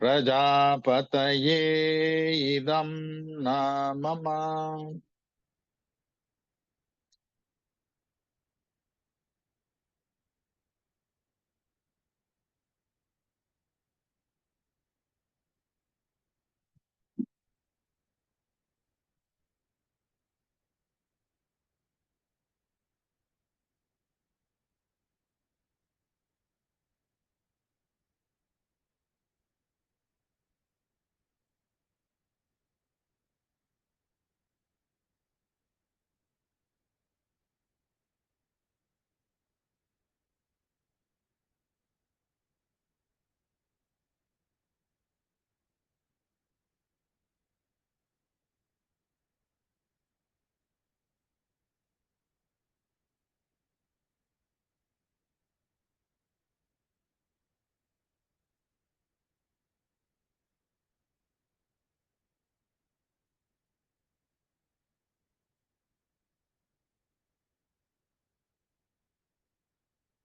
प्रजापतये इदं न मम।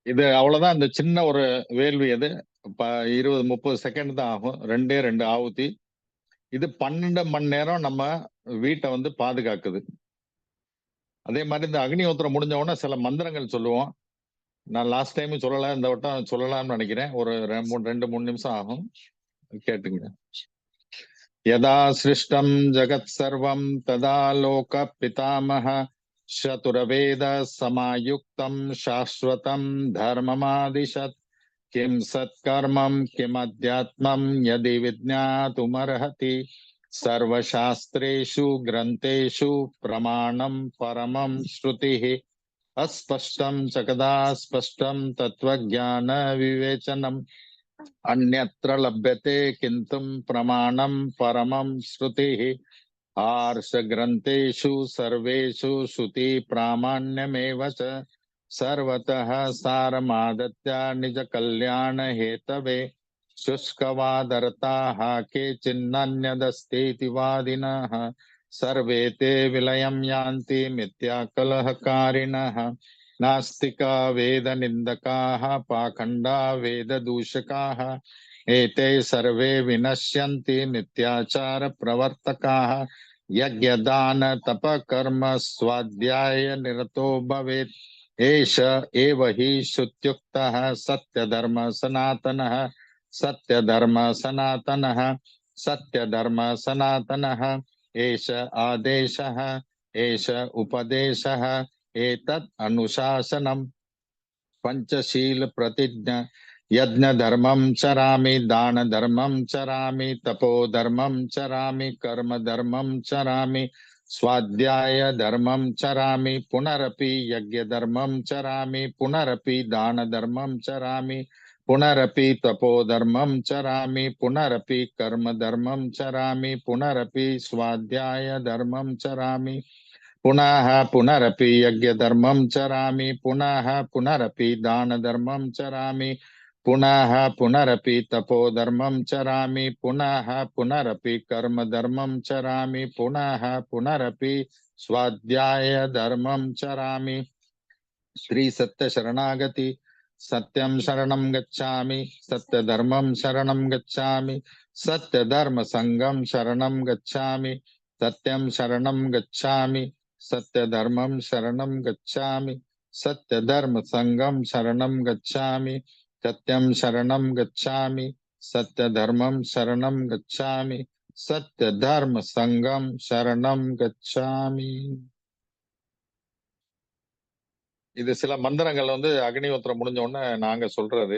இது அவ்வளவுதான். இந்த சின்ன ஒரு வேள்வி அது 20-30 செகண்ட் தான் ஆகும். 2 ஆவுதி. இது 12 மணி நேரம் நம்ம வீட்டை வந்து பாதுகாக்குது. அதே மாதிரி இந்த அக்னிஹோத்திரம் முடிஞ்ச உடனே சில மந்திரங்கள் சொல்லுவோம். நான் லாஸ்ட் டைம் சொல்லல, இந்த வட்டம் சொல்லலாம்னு நினைக்கிறேன். ஒரு 2-3 நிமிஷம் ஆகும், கேட்டுங்க. यदा सृष्टं जगत् सर्वं तदा लोक पितामह चतुर्वेद समायुक्तं शाश्वतं धर्ममादिशत् किं सत्कर्मं किमध्यात्मं यदि विज्ञातुमर्हति सर्वशास्त्रेषु ग्रन्थेषु प्रमाणं परमं श्रुतिः अस्पष्टं च कदा स्पष्टं तत्त्वज्ञान विवेचनम् अन्यत्र लभ्यते किन्तु प्रमाणं परमं श्रुतिः आर्ष ग्रन्थेषु सर्वेषु श्रुति प्रामाण्यमेव च सर्वतः सारमादत्य निज कल्याण हेतवे शुष्कवादरताः केचिन्नन्यदस्तीति वादिनः सर्वे ते विलयं यान्ति मिथ्याकलहकारिणः नास्तिका वेद निंदकाः पाखंडा वेद दूषकाः एते सर्वे विनश्यन्ति मिथ्याचार प्रवर्तकाः यज्ञदान तप कर्म स्वाध्याय निरतो भवेत् एष एव हि श्रुत्युक्तः सत्यधर्म सनातनः सत्यधर्म सनातनः सत्यधर्म सनातनः एष आदेशः एष उपदेशः एतत् अनुशासनम् पंचशील प्रतिज्ञा यज्ञ धर्मं चरामि दान धर्मं चरामि तपो धर्मं चरामि कर्म धर्मं चरामि स्वाध्याय धर्मं चरामि पुनरपि यज्ञ धर्मं चरामि पुनरपि दान धर्मं चरामि पुनरपि तपो धर्मं चरामि पुनरपि कर्म धर्मं चरामि पुनरपि स्वाध्याय धर्मं चरामि पुनः पुनरपि यज्ञ धर्मं चरामि पुनः पुनरपि दान धर्मं चरामि पुनः पुनरपि तपो धर्मं चरामि पुनः पुनरपि कर्म धर्मं चरामि पुनः पुनरपि स्वाध्याय धर्मं चरामि श्री सत्य शरणागति सत्यं शरणं गच्छामि सत्य धर्मं शरणं गच्छामि सत्य धर्म संगम शरणं गच्छामि सत्यं शरणं गच्छामि सत्य धर्मं शरणं गच्छामि सत्य धर्म संगम शरणं गच्छामि सत्यं शरणं गच्छामि सत्य धर्मं शरणं गच्छामि सत्य धर्म संगम शरणं गच्छामि. இது சில மந்திரங்கள் வந்து அக்னிஹோத்திரம் முடிஞ்ச உடனே நாங்க சொல்றது.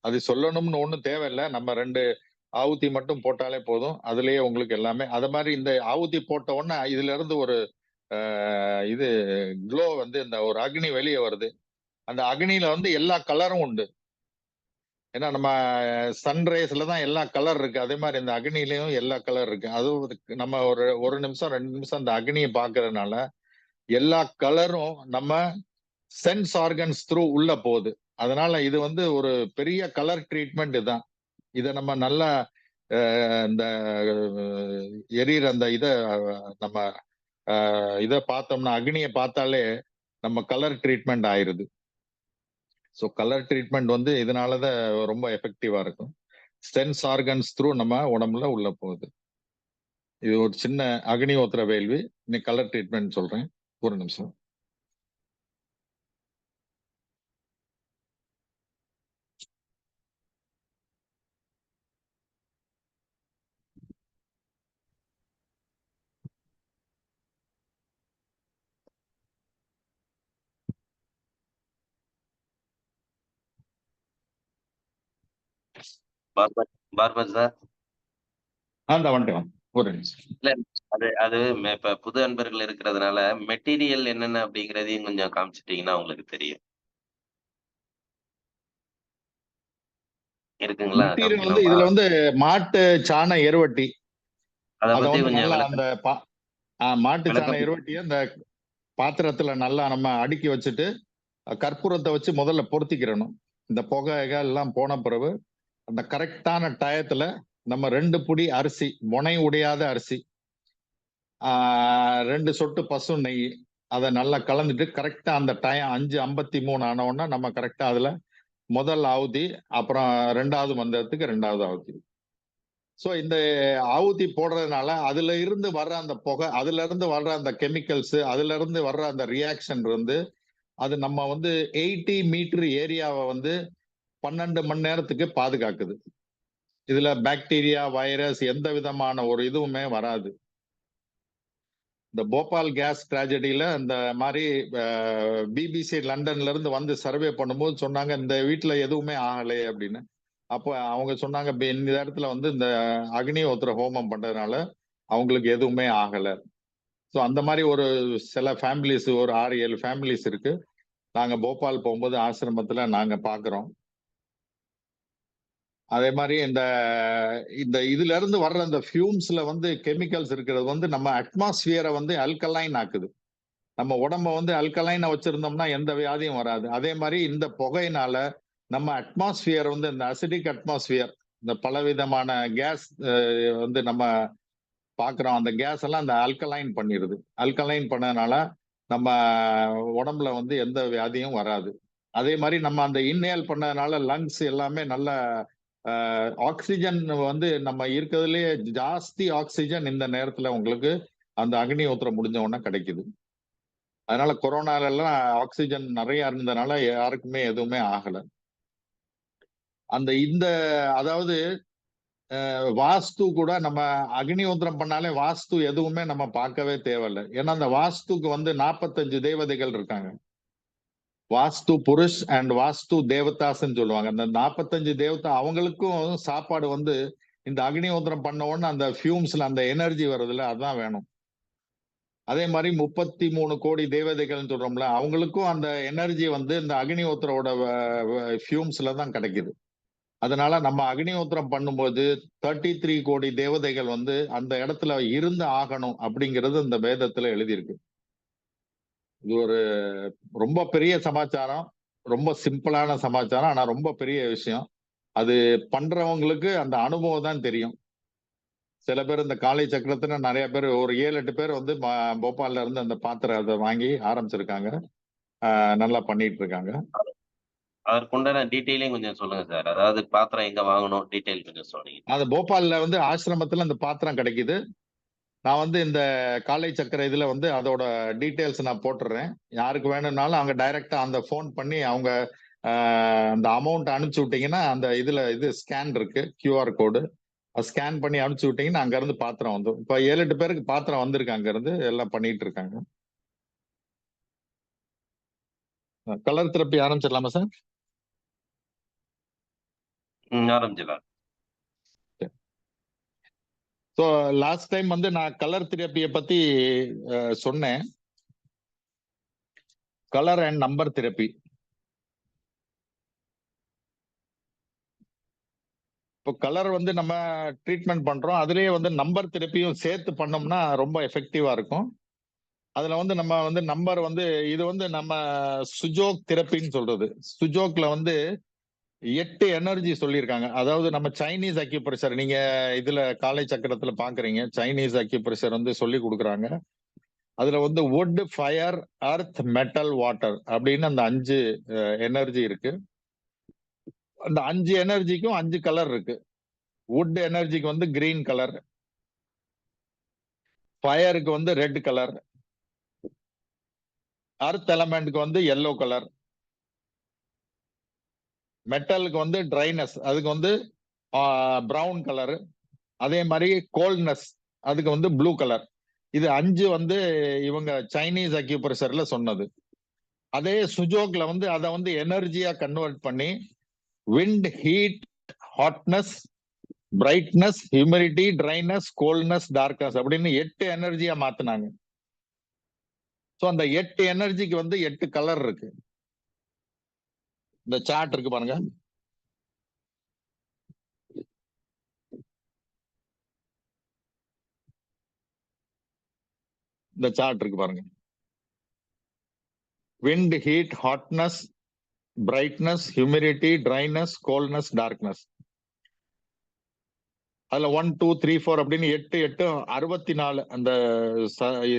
அது சொல்லணும்னு ஒண்ணும் தேவையில்லை. நம்ம 2 ஆவுதி மட்டும் போட்டாலே போதும். அதுலயே உங்களுக்கு எல்லாமே அது மாதிரி இந்த ஆவுதி போட்ட உடனே இதுல இருந்து ஒரு இது க்ளோ வந்து இந்த ஒரு அக்னி வெளியே வருது. அந்த அக்னியில வந்து எல்லா கலரும் உண்டு. ஏன்னா நம்ம சன்ரைஸ்ல தான் எல்லா கலர் இருக்கு. அதே மாதிரி இந்த அக்னிலையும் எல்லா கலர் இருக்கு. அதுவும் நம்ம ஒரு நிமிஷம் 2 நிமிஷம் அந்த அக்னியை பாக்குறதுனால எல்லா கலரும் நம்ம சென்ஸ் ஆர்கன்ஸ் த்ரூ உள்ள போகுது. அதனால இது வந்து ஒரு பெரிய கலர் ட்ரீட்மெண்ட் தான். இத நம்ம நல்லா இந்த எரியிற அந்த இத நம்ம இத பார்த்தோம்னா அக்னியை பார்த்தாலே நம்ம கலர் ட்ரீட்மெண்ட் ஆயிருது. ஸோ கலர் ட்ரீட்மெண்ட் வந்து இதனாலதான் ரொம்ப எஃபெக்டிவா இருக்கும். சென்ஸ் ஆர்கன்ஸ் த்ரூ நம்ம உடம்புல உள்ள போகுது. இது ஒரு சின்ன அக்னிஹோத்திர வேள்வி. இன்னைக்கு கலர் ட்ரீட்மெண்ட் சொல்றேன். ஒரு நிமிஷம். Barber sir. அந்த வந்துட்டேன். ஒரு நிமிஷம். இல்ல அது அது இப்ப புது அன்பர்கள் இருக்கிறதுனால மெட்டீரியல் என்னென்ன அப்படிங்கிறதையும் கொஞ்சம் காமிச்சிட்டீங்கன்னா உங்களுக்கு தெரியும். இருக்குங்களா? மெட்டீரியல் வந்து இதுல வந்து மாட்டு சாண எருவட்டி. அத அத பத்தி வந்து கொஞ்சம் நல்லா அந்த மாட்டு சாண விளக்கம். எருவட்டிய அந்த பாத்திரத்துல நல்லா நம்ம அடுக்கி வச்சுட்டு கற்பூரத்தை வச்சு முதல்ல பொருத்திக்கிறணும். இந்த புகைகள் எல்லாம் போன பிறகு அந்த கரெக்டான டயத்துல நம்ம 2 புடி அரிசி, முனை உடையாத அரிசி, 2 சொட்டு பசு நெய், அதை நல்லா கலந்துட்டு கரெக்டா அந்த டைம் 5:53 ஆன உடனே நம்ம கரெக்டா அதுல முதல் ஆவுதி, அப்புறம் 2வது மந்திரத்துக்கு 2வது ஆவுதி. சோ இந்த ஆவுதி போடுறதுனால அதுல இருந்து வர்ற அந்த புகை, அதுல இருந்து வர்ற அந்த கெமிக்கல்ஸ், அதுல இருந்து வர்ற அந்த ரியாக்ஷன் வந்து அது நம்ம வந்து 80 மீட்டர் ஏரியாவை வந்து 12 மணி நேரத்துக்கு பாதுகாக்குது. இதுல பாக்டீரியா, வைரஸ் எந்த விதமான ஒரு இதுவுமே வராது. இந்த போபால் கேஸ் டிராஜடியில இந்த மாதிரி பிபிசி லண்டன்ல இருந்து வந்து சர்வே பண்ணும்போது சொன்னாங்க இந்த வீட்டுல எதுவுமே ஆகலை அப்படின்னு. அப்போ அவங்க சொன்னாங்க இந்த இடத்துல வந்து இந்த அக்னிஹோத்திர ஹோமம் பண்றதுனால அவங்களுக்கு எதுவுமே ஆகல. ஸோ அந்த மாதிரி ஒரு சில ஃபேமிலிஸ், ஒரு 6-7 ஃபேமிலிஸ் இருக்கு. நாங்க போபால் போகும்போது ஆசிரமத்துல நாங்க பாக்குறோம். அதே மாதிரி இந்த இந்த இதுல இருந்து வர்ற அந்த ஃபியூம்ஸ்ல வந்து கெமிக்கல்ஸ் இருக்கிறது வந்து நம்ம அட்மாஸ்பியரை வந்து அல்கலைன் ஆக்குது. நம்ம உடம்ப வந்து அல்கலைனை வச்சிருந்தோம்னா எந்த வியாதியும் வராது. அதே மாதிரி இந்த புகையினால நம்ம அட்மாஸ்பியர் வந்து இந்த அசிடிக் அட்மாஸ்பியர், இந்த பலவிதமான கேஸ் வந்து நம்ம பாக்குறோம். அந்த கேஸ் எல்லாம் அந்த அல்கலைன் பண்ணிடுது. அல்கலைன் பண்ணதுனால நம்ம உடம்புல வந்து எந்த வியாதியும் வராது. அதே மாதிரி நம்ம அந்த இன்ஹேல் பண்ணதுனால லங்ஸ் எல்லாமே நல்ல ஆக்சிஜன் வந்து நம்ம இருக்கிறதுலயே ஜாஸ்தி ஆக்சிஜன் இந்த நேரத்துல உங்களுக்கு அந்த அக்னிஹோத்திரம் முடிஞ்ச உடனே கிடைக்குது. அதனால கொரோனால எல்லாம் ஆக்சிஜன் நிறைய இருந்ததுனால யாருக்குமே எதுவுமே ஆகல. அந்த இந்த அதாவது வாஸ்து கூட நம்ம அக்னிஹோத்திரம் பண்ணாலே வாஸ்து எதுவுமே நம்ம பார்க்கவே தேவையில்லை. ஏன்னா அந்த வாஸ்துக்கு வந்து 45 தேவதைகள் இருக்காங்க. வாஸ்து புருஷ் அண்ட் வாஸ்து தேவதாஸ்ன்னு சொல்லுவாங்க. அந்த 45 தேவதா அவங்களுக்கும் சாப்பாடு வந்து இந்த அக்னிஹோத்திரம் பண்ண உடனே அந்த ஃபியூம்ஸ்ல அந்த எனர்ஜி வருதுல்ல, அதான் வேணும். அதே மாதிரி 33 கோடி தேவதைகள்னு சொல்றோம்ல, அவங்களுக்கும் அந்த எனர்ஜி வந்து இந்த அக்னிஹோத்திரோட ஃபியூம்ஸ்ல தான் கிடைக்குது. அதனால நம்ம அக்னிஹோத்திரம் பண்ணும்போது 33 கோடி தேவதைகள் வந்து அந்த இடத்துல இருந்து ஆகணும் அப்படிங்கிறது இந்த வேதத்துல எழுதியிருக்கு. இது ஒரு ரொம்ப பெரிய சமாச்சாரம், ரொம்ப சிம்பிளான சமாச்சாரம், ஆனா ரொம்ப பெரிய விஷயம். அது பண்றவங்களுக்கு அந்த அனுபவம் தான் தெரியும். சில பேர் இந்த காலை சக்கரத்துல நிறைய பேர் ஒரு 7-8 பேர் வந்து போபால்ல இருந்து அந்த பாத்திரத்தை வாங்கி ஆரம்பிச்சிருக்காங்க. நல்லா பண்ணிட்டு இருக்காங்க. அதற்குண்டான டீட்டெயிலையும் கொஞ்சம் சொல்லுங்க சார். அதாவது பாத்திரம் எங்க வாங்கணும் டீட்டெயில் கொஞ்சம் சொன்னீங்க. அது போபால்ல வந்து ஆசிரமத்துல அந்த பாத்திரம் கிடைக்குது. நான் வந்து இந்த காலை சக்கர இதுல வந்து அதோட டீட்டெயில்ஸ் நான் போட்டுறேன். யாருக்கு வேணும்னாலும் அவங்க டைரக்டா அந்த போன் பண்ணி அவங்க அந்த அமௌண்ட் அனுப்பிச்சு விட்டீங்கன்னா அந்த இதுல இது ஸ்கேன் இருக்கு, QR கோடு, ஸ்கேன் பண்ணி அனுப்பிச்சு விட்டீங்கன்னா அங்க இருந்து பாத்திரம் வந்து இப்ப 7-8 பேருக்கு பாத்திரம் வந்திருக்கு. அங்க இருந்து எல்லாம் பண்ணிட்டு இருக்காங்க. கலர் தெரப்பி ஆரம்பிச்சிடலாமா சார்? ஆரம்பிச்சிடலாம். ஸோ லாஸ்ட் டைம் வந்து நான் கலர் தெரப்பியை பத்தி சொன்னேன். Colour and number therapy. இப்போ கலர் வந்து நம்ம ட்ரீட்மெண்ட் பண்றோம், அதுலயே வந்து நம்பர் தெரப்பியும் சேர்த்து பண்ணோம்னா ரொம்ப எஃபெக்டிவா இருக்கும். அதுல வந்து நம்ம வந்து நம்பர் வந்து இது வந்து நம்ம சுஜோக் தெரப்பின்னு சொல்றது. சுஜோக்ல வந்து 8 எனர்ஜி சொல்லியிருக்காங்க. அதாவது நம்ம சைனீஸ் அக்யூப்ரெஷர், நீங்க இதுல காலை சக்கரத்துல பாக்குறீங்க, சைனீஸ் அக்யூப்ரெஷர் வந்து சொல்லி கொடுக்குறாங்க. அதுல வந்து wood, fire, earth, metal, water அப்படின்னு அந்த 5 எனர்ஜி இருக்கு. அந்த 5 எனர்ஜிக்கும் 5 கலர் இருக்கு. wood எனர்ஜிக்கு வந்து கிரீன் கலர், ஃபயருக்கு வந்து ரெட் கலர், earth எலமெண்ட்க்கு வந்து yellow கலர், மெட்டலுக்கு வந்து ட்ரைனஸ் அதுக்கு வந்து பிரவுன் கலர், அதே மாதிரி கோல்ட்னஸ் அதுக்கு வந்து ப்ளூ கலர். இது 5 வந்து இவங்க சைனீஸ் அக்யூப்ரெஷர்ல சொன்னது. அதே சுஜோக்ல வந்து அதை வந்து எனர்ஜியா கன்வெர்ட் பண்ணி wind, heat, hotness, brightness, humidity, dryness, coldness, darkness அப்படின்னு 8 எனர்ஜியா மாத்தினாங்க. ஸோ அந்த 8 எனர்ஜிக்கு வந்து 8 கலர் இருக்கு. இந்த சார்ட் இருக்கு பாருங்க. இந்த சார்ட் இருக்கு பாருங்க. Wind, heat, hotness, brightness, humidity, dryness, coldness, darkness. அதுல 1, 2, 3, 4 அப்படின்னு 8, 8, 64 அந்த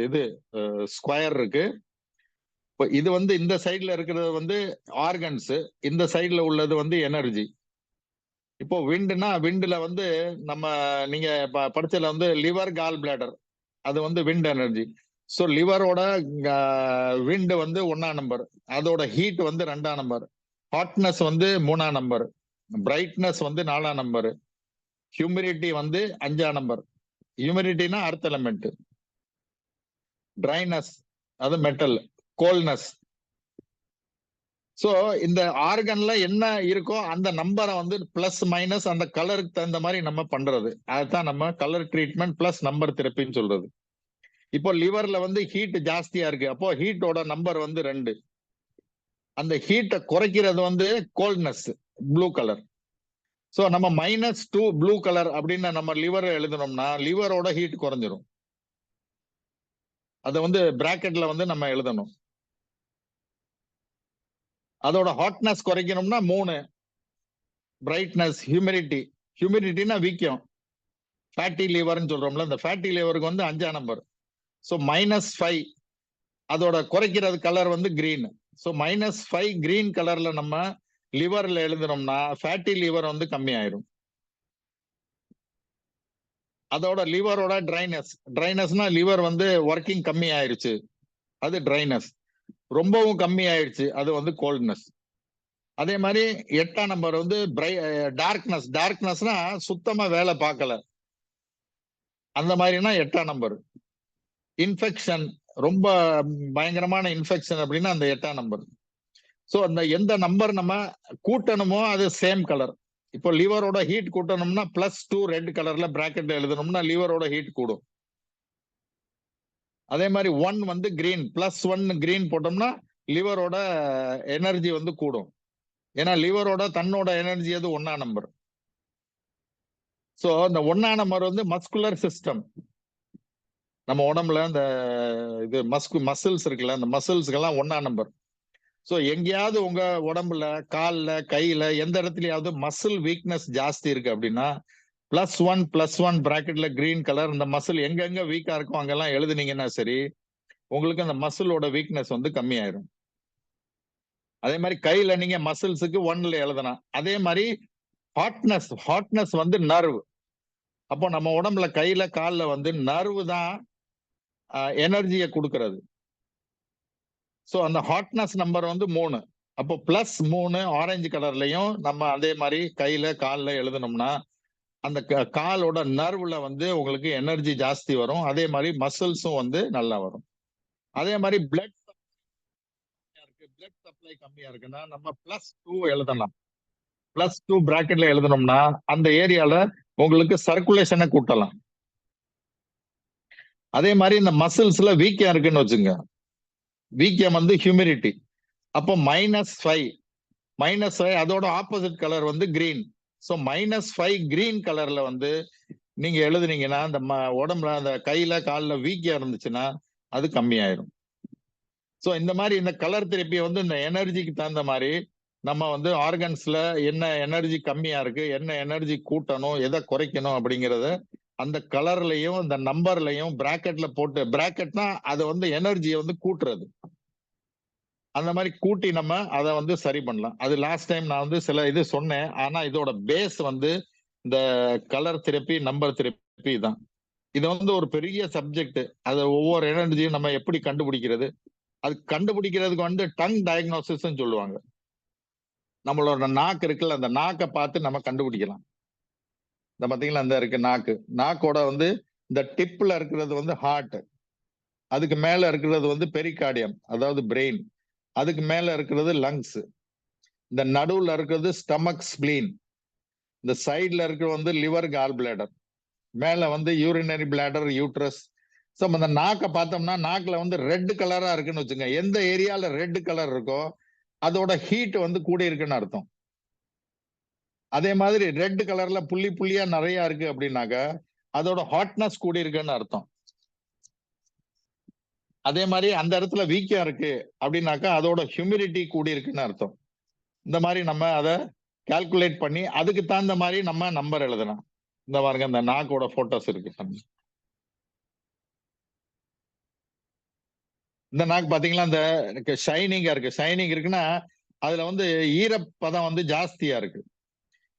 இது ஸ்கொயர் இருக்கு. இப்போ இது வந்து இந்த சைட்ல இருக்கிறது வந்து ஆர்கன்ஸ், இந்த சைட்ல உள்ளது வந்து எனர்ஜி. இப்போ விண்ட்னா விண்ட்ல வந்து நம்ம நீங்க படிச்சதுல வந்து லிவர், கால் பிளாடர் அது வந்து விண்ட் எனர்ஜி. ஸோ லிவரோட விண்ட் வந்து 1ஆம் நம்பர், அதோட ஹீட் வந்து 2ஆம் நம்பர், ஹாட்னஸ் வந்து 3ஆம் நம்பர், பிரைட்னஸ் வந்து 4ஆம் நம்பர், ஹியூமிடிட்டி வந்து 5ஆம் நம்பர். ஹியூமிடிட்டினா அர்த் எலமெண்ட், ட்ரைனஸ் அது மெட்டல், கோல்ட்னஸ். சோ இந்த ஆர்கன்ல என்ன இருக்கோ அந்த நம்பரை வந்து பிளஸ் மைனஸ் அந்த கலருக்கு தகுந்த மாதிரி நம்ம பண்றது. அதுதான் நம்ம கலர் ட்ரீட்மெண்ட் பிளஸ் நம்பர் தெரப்பின்னு சொல்றது. இப்போ லிவர்ல வந்து ஹீட் ஜாஸ்தியா இருக்கு, அப்போ ஹீட்டோட நம்பர் வந்து 2. அந்த ஹீட்டை குறைக்கிறது வந்து கோல்ட்னஸ், ப்ளூ கலர். ஸோ நம்ம -2 ப்ளூ கலர் அப்படின்னு நம்ம லிவர் எழுதணும்னா லிவரோட ஹீட் குறைஞ்சிரும். அதை வந்து பிராக்கெட்ல வந்து நம்ம எழுதணும். அதோட ஹாட்னஸ் குறைக்கணும்னா 3. பிரைட்னஸ், ஹியூமிடிட்டி, ஹியூமிடிட்டினா வீக்கம், ஃபேட்டி லிவர்னு சொல்றோம்ல, இந்த ஃபேட்டி லிவருக்கு வந்து 5ஆம் நம்பர். ஸோ -5 அதோட குறைக்கிறது கலர் வந்து கிரீன். ஸோ -5 கிரீன் கலர்ல நம்ம லிவர்ல எழுதணும்னா ஃபேட்டி லிவர் வந்து கம்மியாயிரும். அதோட லிவரோட ட்ரைனஸ், ட்ரைனஸ்னா லிவர் வந்து ஒர்க்கிங் கம்மி ஆயிருச்சு, அது ட்ரைனஸ். ரொம்பவும் கம்மி ஆயிடுச்சு, அது வந்து கோல்ட்னஸ். அதே மாதிரி 8ஆம் நம்பர் வந்து டார்க்னஸ், டார்க்னஸ்னா சுத்தமா வேலை பார்க்கல, அந்த மாதிரினா 8ஆம் நம்பர். இன்ஃபெக்ஷன், ரொம்ப பயங்கரமான இன்ஃபெக்ஷன் அப்படின்னா அந்த 8ஆம் நம்பர். ஸோ அந்த எந்த நம்பர் நம்ம கூட்டணுமோ அது சேம் கலர். இப்போ லிவரோட ஹீட் கூட்டணும்னா +2 ரெட் கலர்ல பிராக்கெட்ல எழுதணும்னா லிவரோட ஹீட் கூடும். அதே மாதிரி 1 வந்து கிரீன், +1 கிரீன் போட்டோம்னா லிவரோட எனர்ஜி வந்து கூடும். ஏன்னா லிவரோட தன்னோட எனர்ஜி அது 1ஆம் நம்பர். ஸோ இந்த 1ஆம் நம்பர் வந்து மஸ்குலர் சிஸ்டம். நம்ம உடம்புல இந்த இது மசில்ஸ் இருக்குல்ல, அந்த மசில்ஸ்க்கெல்லாம் 1ஆம் நம்பர். ஸோ எங்கேயாவது உங்க உடம்புல கால்ல கையில எந்த இடத்துலயாவது மசில் வீக்னஸ் ஜாஸ்தி இருக்கு அப்படின்னா +1 பிராக்கெட்ல கிரீன் கலர், இந்த மசில் எங்கெங்க வீக்கா இருக்கும் அங்கெல்லாம் எழுதுனீங்கன்னா சரி, உங்களுக்கு அந்த மசிலோட வீக்னஸ் வந்து கம்மியாயிரும். அதே மாதிரி கையில நீங்க மசில்ஸுக்கு 1ல எழுதலாம். அதே மாதிரி ஹாட்னஸ் வந்து நர்வ். அப்போ நம்ம உடம்புல கையில கால்ல வந்து நர்வ் தான் எனர்ஜியை கொடுக்கறது. ஸோ அந்த ஹாட்னஸ் நம்பர் வந்து 3. அப்போ +3 ஆரஞ்சு கலர்லயும் நம்ம அதே மாதிரி கையில கால்ல எழுதணும்னா அந்த காலோட நர்வ்ல வந்து உங்களுக்கு எனர்ஜி ஜாஸ்தி வரும். அதே மாதிரி மசில்ஸும் வந்து நல்லா வரும். அதே மாதிரி பிளட் சப்ளை கம்மியா இருக்குன்னா நம்ம +2 எழுதலாம். +2 பிராக்கெட்ல எழுதணும்னா அந்த ஏரியால உங்களுக்கு சர்க்குலேஷனை கூட்டலாம். அதே மாதிரி இந்த மசில்ஸ்ல வீக்கம் இருக்குன்னு வச்சுங்க, வீக்கம் வந்து ஹியூமிடிட்டி. அப்போ -5 அதோட ஆப்போசிட் கலர் வந்து கிரீன். ஸோ -5 கிரீன் கலர்ல வந்து நீங்க எழுதுனீங்கன்னா அந்த உடம்புல அந்த கையில காலில் வீக்கம் இருந்துச்சுன்னா அது கம்மியாயிரும். ஸோ இந்த மாதிரி இந்த கலர் தெரப்பியை வந்து இந்த எனர்ஜிக்கு தகுந்த மாதிரி நம்ம வந்து ஆர்கன்ஸ்ல என்ன எனர்ஜி கம்மியா இருக்கு, என்ன எனர்ஜி கூட்டணும், எதை குறைக்கணும் அப்படிங்கிறத அந்த கலர்லயும் இந்த நம்பர்லயும் பிராக்கெட்ல போட்டு, பிராக்கெட்னா அது வந்து எனர்ஜியை வந்து கூட்டுறது. அந்த மாதிரி கூட்டி நம்ம அதை வந்து சரி பண்ணலாம். அது லாஸ்ட் டைம் நான் வந்து சில இது சொன்னேன். ஆனா இதோட பேஸ் வந்து இந்த கலர் தெரப்பி, நம்பர் தெரப்பி தான். இது வந்து ஒரு பெரிய சப்ஜெக்ட். அது ஒவ்வொரு எனர்ஜியும் நம்ம எப்படி கண்டுபிடிக்கிறது, அது கண்டுபிடிக்கிறதுக்கு வந்து டங் டயக்னோசிஸ் சொல்லுவாங்க. நம்மளோட நாக்கு இருக்குல்ல, அந்த நாக்கை பார்த்து நம்ம கண்டுபிடிக்கலாம். இந்த பாத்தீங்களா, அந்த இருக்கு நாக்கு. நாக்கோட வந்து இந்த டிப்ல இருக்கிறது வந்து ஹார்ட், அதுக்கு மேல இருக்கிறது வந்து பெரிகார்டியம், அதாவது பிரெயின், அதுக்கு மேல இருக்கிறது லங்ஸ், இந்த நடுவுல இருக்கிறது ஸ்டமக், ஸ்பிளீன், இந்த சைடுல இருக்கிறது வந்து லிவர், கால் பிளாடர், மேல வந்து யூரினரி பிளாடர், யூட்ரஸ். ஸோ அந்த நாக்கை பார்த்தோம்னா நாக்குல வந்து ரெட் கலரா இருக்குன்னு வச்சுங்க. எந்த ஏரியால ரெட் கலர் இருக்கோ அதோட ஹீட் வந்து கூடி இருக்குன்னு அர்த்தம். அதே மாதிரி ரெட் கலர்ல புள்ளி புள்ளியா நிறைய இருக்கு அப்படின்னாக்க அதோட ஹாட்னஸ் கூடி இருக்குன்னு அர்த்தம். அதே மாதிரி அந்த இடத்துல வீக்கம் இருக்கு அப்படின்னாக்கா அதோட ஹியூமிடிட்டி கூடி இருக்குன்னு அர்த்தம். இந்த மாதிரி நம்ம அதை கால்குலேட் பண்ணி அதுக்கு தகுந்த மாதிரி நம்ம நம்பர் எழுதலாம். இந்த பாருங்க, இந்த நாக்கோட போட்டோஸ் இருக்கு. இந்த நாக்கு பாத்தீங்களா, இந்த ஷைனிங்கா இருக்கு. ஷைனிங் இருக்குன்னா அதுல வந்து ஈரப்பதம் வந்து ஜாஸ்தியா இருக்கு.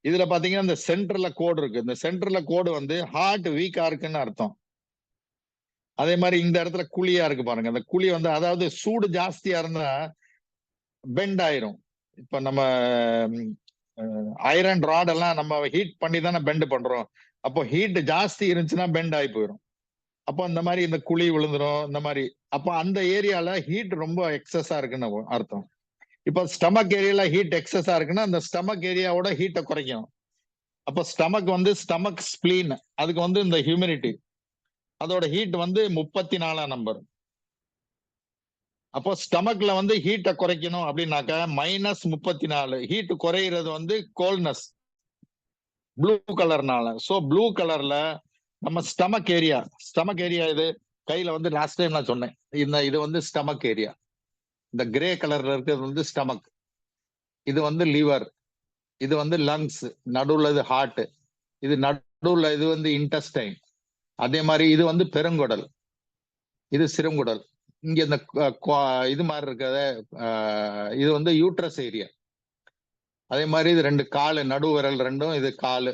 இதுல பாத்தீங்கன்னா இந்த சென்டர்ல கோடு இருக்கு. இந்த சென்டர்ல கோடு வந்து ஹார்ட் வீக்கா இருக்குன்னு அர்த்தம். அதே மாதிரி இந்த இடத்துல குழியா இருக்கு பாருங்க. அந்த குழி வந்து அதாவது சூடு ஜாஸ்தியா இருந்தா பெண்ட் ஆயிரும். இப்ப நம்ம ஐரன் ராட் எல்லாம் நம்ம ஹீட் பண்ணி தானே பெண்ட் பண்றோம். அப்போ ஹீட் ஜாஸ்தி இருந்துச்சுன்னா பெண்ட் ஆகி போயிடும். அப்போ இந்த மாதிரி இந்த குழி விழுந்துரும் இந்த மாதிரி. அப்போ அந்த ஏரியால ஹீட் ரொம்ப எக்ஸஸா இருக்குன்னு அர்த்தம். இப்போ ஸ்டமக் ஏரியால ஹீட் எக்ஸஸா இருக்குன்னா அந்த ஸ்டமக் ஏரியாவோட ஹீட்டை குறைக்கும். அப்போ ஸ்டமக் வந்து ஸ்டமக் ஸ்பிளீன், அதுக்கு வந்து இந்த ஹியூமிடிட்டி, அதோட ஹீட் வந்து 34 நம்பர். அப்போ ஸ்டமக்ல வந்து ஹீட்டை குறைக்கணும் அப்படின்னாக்க -34. ஹீட் குறையிறது வந்து கோல்ட்னஸ், ப்ளூ கலர்னால. சோ ப்ளூ கலர்ல நம்ம ஸ்டமக் ஏரியா இது கையில வந்து லாஸ்ட் டைம் நான் சொன்னேன். இது வந்து ஸ்டமக் ஏரியா. இந்த கிரே கலர்ல இருக்கிறது வந்து ஸ்டமக், இது வந்து லிவர், இது வந்து லங்ஸ், நடுவுல இது ஹார்ட், இது நடுவுல இது வந்து இன்டெஸ்டைன், அதே மாதிரி இது வந்து பெருங்குடல், இது சிறுங்குடல். இங்க இந்த இது மாதிரி இருக்கிறத இது வந்து யூட்ரஸ் ஏரியா. அதே மாதிரி இது 2 காலு, நடு விரல் ரெண்டும், இது காலு,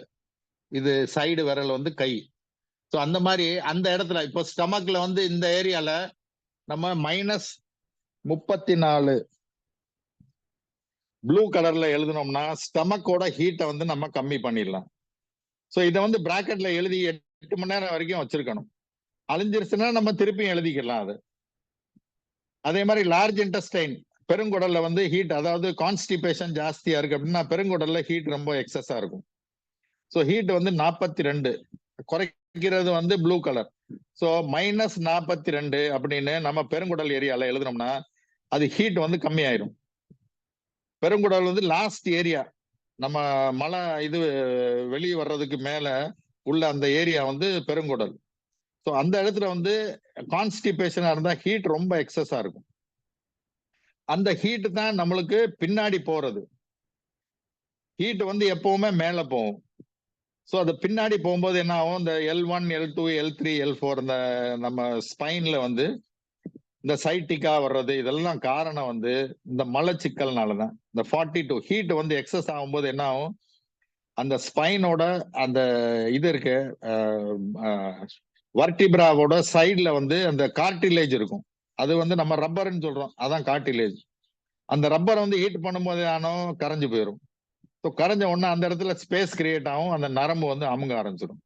இது சைடு விரல் வந்து கை. ஸோ அந்த மாதிரி அந்த இடத்துல இப்போ ஸ்டமக்ல வந்து இந்த ஏரியால நம்ம -34 ப்ளூ கலர்ல எழுதணும்னா ஸ்டமக்கோட ஹீட்டை வந்து நம்ம கம்மி பண்ணிடலாம். ஸோ இதை வந்து பிராக்கெட்ல எழுதி 8 மணி நேரம் வரைக்கும் வச்சிருக்கணும். அழிஞ்சிருச்சுன்னா நம்ம திருப்பியும் எழுதிக்கலாம் அது. அதே மாதிரி லார்ஜ் இன்டெஸ்டைன், பெருங்குடல்ல வந்து ஹீட், அதாவது கான்ஸ்டிபேஷன் ஜாஸ்தியா இருக்கு அப்படின்னா பெருங்குடல்ல ஹீட் ரொம்ப எக்ஸஸா இருக்கும். ஸோ ஹீட் வந்து 42 குறைக்கிறது வந்து ப்ளூ கலர். ஸோ -42 அப்படின்னு நம்ம பெருங்குடல் ஏரியால எழுதுனோம்னா அது ஹீட் வந்து கம்மி ஆயிரும். பெருங்குடல் வந்து லாஸ்ட் ஏரியா, நம்ம மலை இது வெளியே வர்றதுக்கு மேல உள்ள அந்த ஏரியா வந்து பெருங்குடல். ஸோ அந்த இடத்துல வந்து கான்ஸ்டிபேஷனா இருந்தா ஹீட் ரொம்ப எக்ஸஸா இருக்கும். அந்த ஹீட் தான் நம்மளுக்கு பின்னாடி போறது. ஹீட் வந்து எப்பவுமே மேல போகும். ஸோ அது பின்னாடி போகும்போது என்ன ஆகும், இந்த L1, L2, L3, L4 இந்த நம்ம ஸ்பைன்ல வந்து இந்த சைட்டிக்கா வர்றது, இதெல்லாம் காரணம் வந்து இந்த மலச்சிக்கல்னாலதான். இந்த 42 ஹீட் வந்து எக்ஸஸ் ஆகும்போது என்ன ஆகும், அந்த ஸ்பைனோட அந்த இது இருக்கு, வர்டிபிராவோட சைட்ல வந்து அந்த கார்டிலேஜ் இருக்கும். அது வந்து நம்ம ரப்பர்ன்னு சொல்றோம், அதான் கார்டிலேஜ். அந்த ரப்பர் வந்து ஹீட் பண்ணும்போது ஆனோ கரைஞ்சு போயிடும். ஸோ கரைஞ்ச உடனே அந்த இடத்துல ஸ்பேஸ் கிரியேட் ஆகும், அந்த நரம்பு வந்து அமுங்க ஆரம்பிச்சிடும்.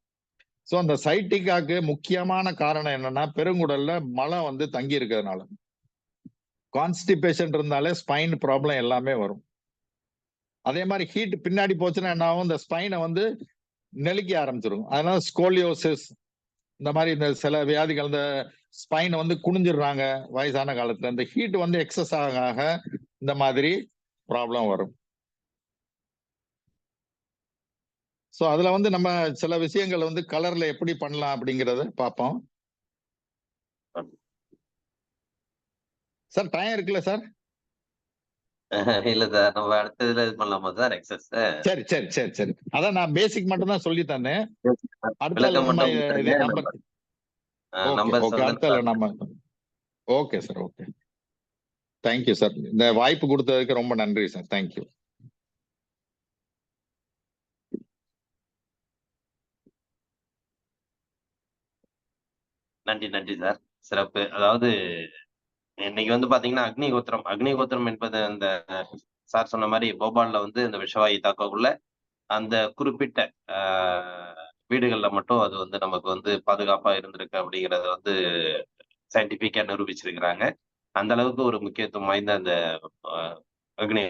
ஸோ அந்த சைட்டிக்காக்கு முக்கியமான காரணம் என்னன்னா பெருங்குடல்ல மலம் வந்து தங்கி இருக்கிறதுனால. கான்ஸ்டிபேஷன் இருந்தாலே ஸ்பைன் ப்ராப்ளம் எல்லாமே வரும். அதே மாதிரி ஹீட் பின்னாடி போச்சுன்னா என்ன ஆகும், இந்த ஸ்பைனை வந்து நெருக்கி ஆரம்பிச்சிடும். அதனால ஸ்கோலியோசிஸ், இந்த மாதிரி இந்த சில வியாதிகள், இந்த ஸ்பைன் வந்து குனிஞ்சிடுறாங்க வயசான காலத்துல. இந்த ஹீட் வந்து எக்ஸஸ் ஆக இந்த மாதிரி ப்ராப்ளம் வரும். ஸோ அதுல வந்து நம்ம சில விஷயங்கள் வந்து கலர்ல எப்படி பண்ணலாம் அப்படிங்கறத பார்ப்போம். சார் டைம் இருக்குல்ல சார்? இல்ல சார். நம்ம அடுத்த இதுல இது பண்ணலாமா சார் எக்ஸஸ்? சரி சரி சரி சரி, அதான் நான் பேசிக் மட்டும் தான் சொல்லி தந்தேன். அடுத்தால விளக்கம் நம்ம மட்டும் இதே கொடுத்துருங்க. நம்பர். ஓகே நம்பர் ஓகே, வந்து அடுத்தால நம்ம. Okay sir, okay. Thank you sir. இந்த வாய்ப்பு கொடுத்ததுக்கு ரொம்ப நன்றி சார். தேங்க்யூ. நன்றி நன்றி சார். சிறப்பு. அதாவது இன்னைக்கு வந்து பாத்தீங்கன்னா அக்னிஹோத்திரம் அக்னிஹோத்திரம் என்பது அந்த சார் சொன்ன மாதிரி போபால்ல வந்து இந்த விஷவாயு தாக்கக்குள்ள அந்த குறிப்பிட்ட வீடுகள்ல மட்டும் அது வந்து நமக்கு வந்து பாதுகாப்பா இருந்திருக்கு அப்படிங்கறத வந்து சயின்டிபிக்கா நிரூபிச்சிருக்கிறாங்க. அந்த அளவுக்கு ஒரு முக்கியத்துவம் வாய்ந்த அந்த அக்னி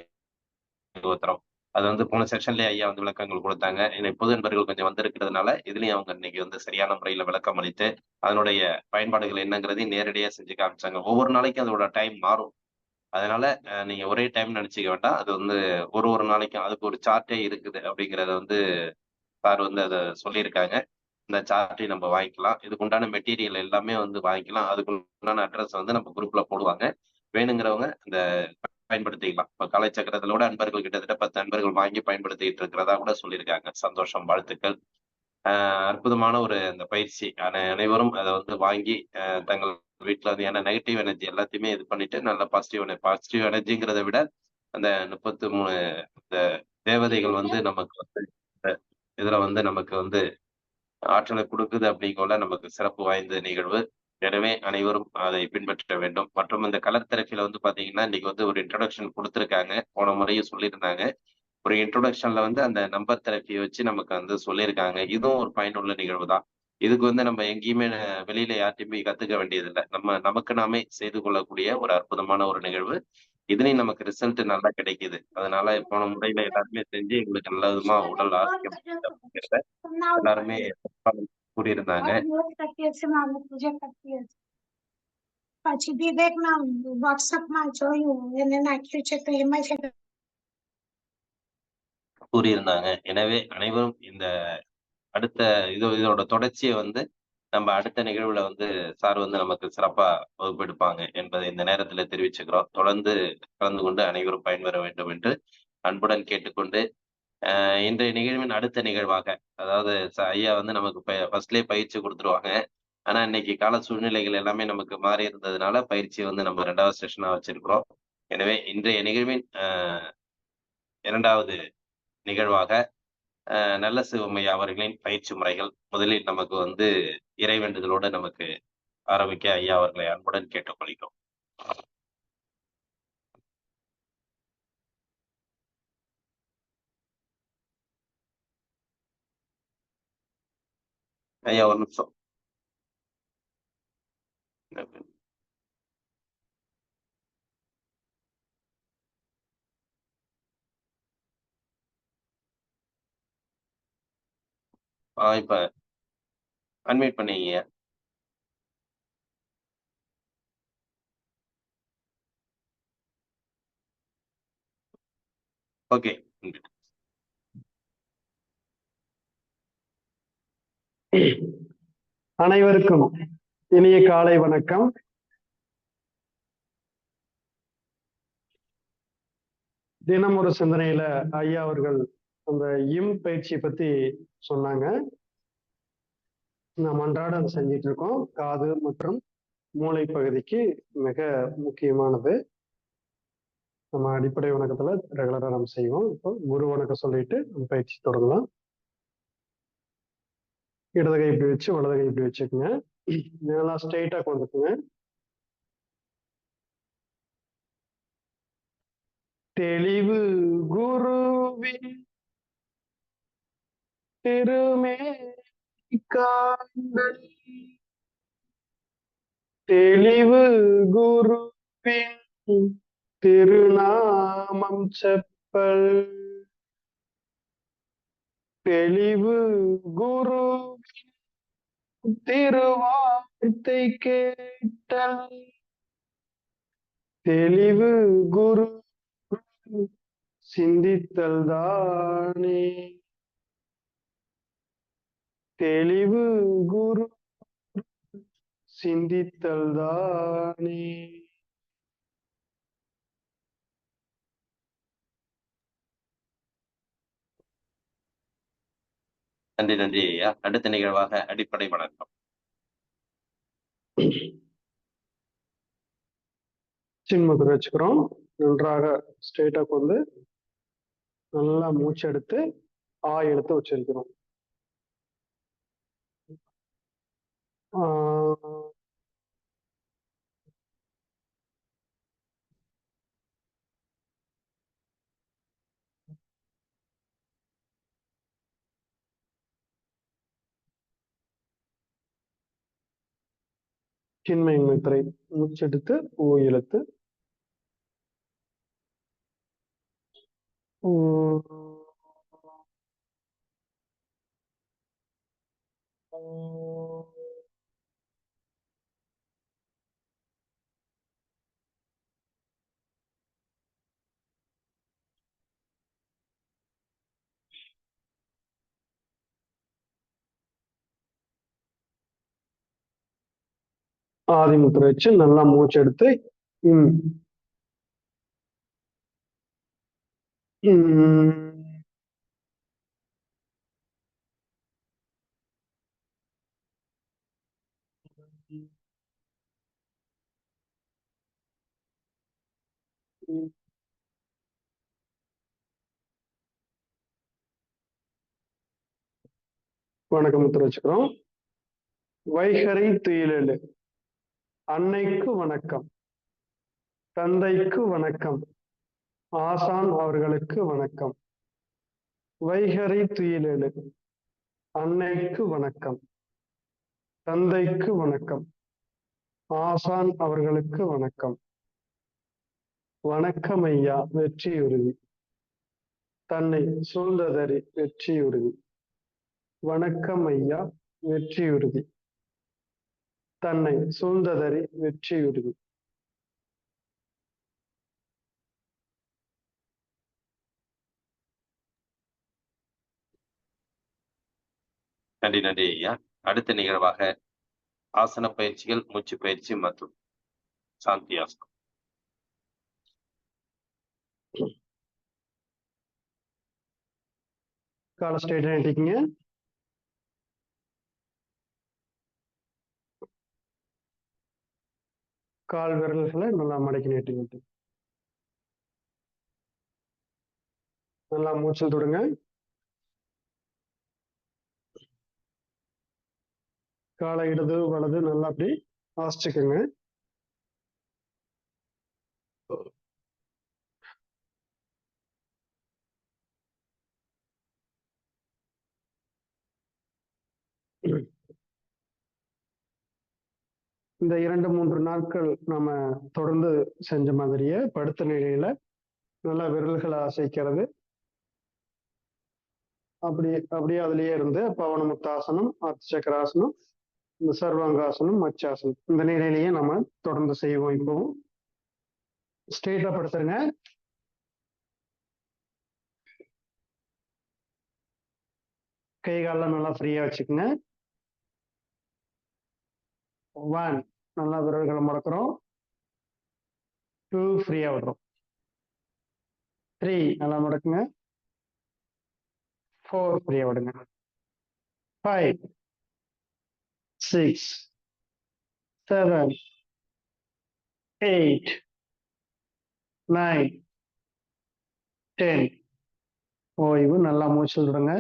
கோத்திரம். அது வந்து போன செஷன்லயே ஐயா வந்து விளக்கங்கள் கொடுத்தாங்க. இன்னைக்கு பொது நண்பர்கள் கொஞ்சம் வந்திருக்கிறதுனால, இதுலயும் அவங்க இன்னைக்கு வந்து சரியான முறையில விளக்கம் அளித்து, அதனுடைய பயன்பாடுகள் என்னங்கிறதையும் நேரடியா செஞ்சு காமிச்சாங்க. ஒவ்வொரு நாளைக்கும் அதோட டைம் மாறும். அதனால நீங்க ஒரே டைம் நினைச்சுக்க வேண்டாம். அது வந்து ஒரு ஒரு நாளைக்கும் அதுக்கு ஒரு சார்ட்டே இருக்குது அப்படிங்கிறத வந்து சார் வந்து அத சொல்லியிருக்காங்க. இந்த சார்ட்டையும் நம்ம வாங்கிக்கலாம். இதுக்கு உண்டான மெட்டீரியல் எல்லாமே வந்து வாங்கிக்கலாம். அதுக்கு உண்டான அட்ரஸ் வந்து நம்ம குரூப்ல போடுவாங்க. வேணுங்கிறவங்க இந்த பயன்படுத்திக்கலாம். இப்ப கலை சக்கரத்திலோட அன்பர்கள் கிட்டத்தட்ட 10 அன்பர்கள் வாங்கி பயன்படுத்திட்டு இருக்கிறதா கூட சொல்லியிருக்காங்க. சந்தோஷம், வாழ்த்துக்கள். அற்புதமான ஒரு இந்த பயிற்சி. அனைவரும் அத வந்து வாங்கி தங்கள் வீட்ல வந்து ஏன்னா நெகட்டிவ் எனர்ஜி எல்லாத்தையுமே இது பண்ணிட்டு நல்ல பாசிட்டிவ் எனர்ஜிங்கிறத விட அந்த 33 இந்த தேவதைகள் வந்து நமக்கு வந்து இந்த இதுல வந்து நமக்கு வந்து ஆற்றலை குடுக்குது அப்படிங்கவுல நமக்கு சிறப்பு வாய்ந்த நிகழ்வு. எனவே அனைவரும் அதை பின்பற்ற வேண்டும். மற்றும் இந்த கலர் தெரப்பில வந்து பார்த்தீங்கன்னா, இன்னைக்கு வந்து ஒரு இன்ட்ரோடக்ஷன் குடுத்துருக்காங்க. போன முறையும் சொல்லியிருந்தாங்க. ஒரு இன்ட்ரோடக்ஷன்ல வந்து அந்த நம்பர் தெரப்பிய வச்சு நமக்கு வந்து சொல்லியிருக்காங்க. இதுவும் ஒரு பயனுள்ள நிகழ்வு தான். இதுக்கு வந்து நம்ம எங்கேயுமே வெளியில யார்ட்டயும் போய் கத்துக்க வேண்டியதில்ல. நமக்கு நாமே செய்து கொள்ளக்கூடிய ஒரு அற்புதமான ஒரு நிகழ்வு. இதுலயும் நமக்கு ரிசல்ட் நல்லா கிடைக்குது. அதனால போன முறையில எல்லாருமே செஞ்சு எங்களுக்கு நல்ல விதமா உடல் ஆரோக்கியம் அடைந்தது அப்படிங்கிறத எல்லாருமே கூறியிருந்தாங்க. પછી વિવેકના WhatsAppમાં જોયું એને નાખ્યું છે તો એમાં છે கூறியிருந்தாங்க. எனவே அனைவரும் இந்த அடுத்த இதோட தொடர்ச்சிய வந்து நம்ம அடுத்த நிகழ்வுல வந்து சார் வந்து நமக்கு சிறப்பா வகுப்பெடுப்பாங்க என்பதை இந்த நேரத்தில தெரிவிச்சுக்கிறோம். தொடர்ந்து கலந்து கொண்டு அனைவரும் பயன்பெற வேண்டும் என்று அன்புடன் கேட்டுக்கொண்டு, இன்றைய நிகழ்வின் அடுத்த நிகழ்வாக, அதாவது ஐயா வந்து நமக்கு ஃபர்ஸ்ட்லயே பயிற்சி குடுத்துருவாங்க. ஆனா, இன்னைக்கு கால சூழ்நிலைகள் எல்லாமே நமக்கு மாறி இருந்ததுனால, பயிற்சிய வந்து நம்ம 2வது செஷனா வச்சிருக்கிறோம். எனவே இன்றைய நிகழ்வின் 2வது நிகழ்வாக நல்ல சிவமையா அவர்களின் பயிற்சி முறைகள். முதலில் நமக்கு வந்து இறைவேண்டுதலோடு நமக்கு ஆரம்பிக்க ஐயா அவர்களை அன்புடன் கேட்டுக்கொள்கிறோம். ஐயா ஒரு நிமிஷம். இப்ப அன்மியூட் பண்ணிக்கங்க. ஓகே. அனைவருக்கும் இனிய காலை வணக்கம். தினம் ஒரு சிந்தனையில ஐயா அவர்கள் அந்த பயிற்சியை பத்தி சொன்னாங்க. நாம் அன்றாடம் அதை செஞ்சிட்டு இருக்கோம். காது மற்றும் மூளை பகுதிக்கு மிக முக்கியமானது. நம்ம அடிப்படை வணக்கத்துல ரெகுலரா நம்ம செய்வோம். இப்போ குரு வணக்கம் சொல்லிட்டு நம்ம பயிற்சி தொடங்கலாம். இடது கை இப்படி வச்சு வலது கை இப்படி வச்சுக்கோங்க. நல்லா ஸ்ட்ரெயிட்டா கொண்டுக்குங்க. தெளிவு குருவின் திருமேனிக்காண்டல், தெளிவு குருவின் திருநாமம் செப்பல், தெளிவு குரு திருவார்த்தை கேட்டல், தெளிவு குரு சிந்தித்தல் தானே, தெளிவு குரு சிந்தித்தல் தானே. நன்றி நன்றி ஐயா. அடுத்த நிகழ்வாக அடிப்படை வணக்கம். சின்முத்திரை வச்சுக்கிறோம். நன்றாக ஸ்ட்ரெயிட்டா கொண்டு நல்லா மூச்சு எடுத்து எடுத்து உச்சரிக்கிறோம். சின்மய முத்திரை மூச்செடுத்து இழுத்து ஆதி முத்திரை வச்சு நல்லா மூச்செடுத்து வணக்கம் முத்திரை வச்சுக்கிறோம். வைகரை துயிலெழு. அன்னைக்கு வணக்கம், தந்தைக்கு வணக்கம், ஆசான் அவர்களுக்கு வணக்கம். வைகரை துயிலெழு. அன்னைக்கு வணக்கம், தந்தைக்கு வணக்கம், ஆசான் அவர்களுக்கு வணக்கம். வணக்கம் ஐயா, வெற்றியுறுதி. தன்னை சூழ்ந்ததறி வெற்றியுறுதி. வணக்கம் ஐயா, வெற்றியுறுதி. தன்னை சூழ்ந்ததறி வெற்றியுறுதி. நன்றி நன்றி ஐயா. அடுத்த நிகழ்வாக ஆசன பயிற்சிகள், மூச்சு பயிற்சி மற்றும் சாந்தி ஆசனம். காலை ஸ்ட்ரெயிட்டா நீட்டிக்கங்க. கால் விரல்களை நல்லா மடக்கி நீட்டுங்க. நல்லா மூச்சல் தொடுங்க. காலை இடது வலது நல்லா அப்படி ஆசிச்சுக்குங்க. இந்த 2-3 நாட்கள் நம்ம தொடர்ந்து செஞ்ச மாதிரியே படுத்த நிலையில நல்லா விரல்களை அசைக்கிறது. அப்படியே அதுலயே இருந்து பவனமுத்தாசனம், அர்த்தசக்கராசனம், இந்த சர்வாங்காசனம், மச்சாசனம் இந்த நிலையிலேயே நம்ம தொடர்ந்து செய்வோம். இப்போ ஸ்ட்ரெயிட்டா படுத்துருங்க. கை காலெல்லாம் நல்லா ஃப்ரீயா வச்சுக்கோங்க. 1 நல்லா விரல்களை முடக்கிறோம். 2 ஃப்ரீயா விடுறோம். 3 நல்லா முடக்குங்க. 4 ஃப்ரீயா விடுங்க. 5 6 7 8 9 10 ஓய்வு. நல்லா மூச்சு விடுங்க.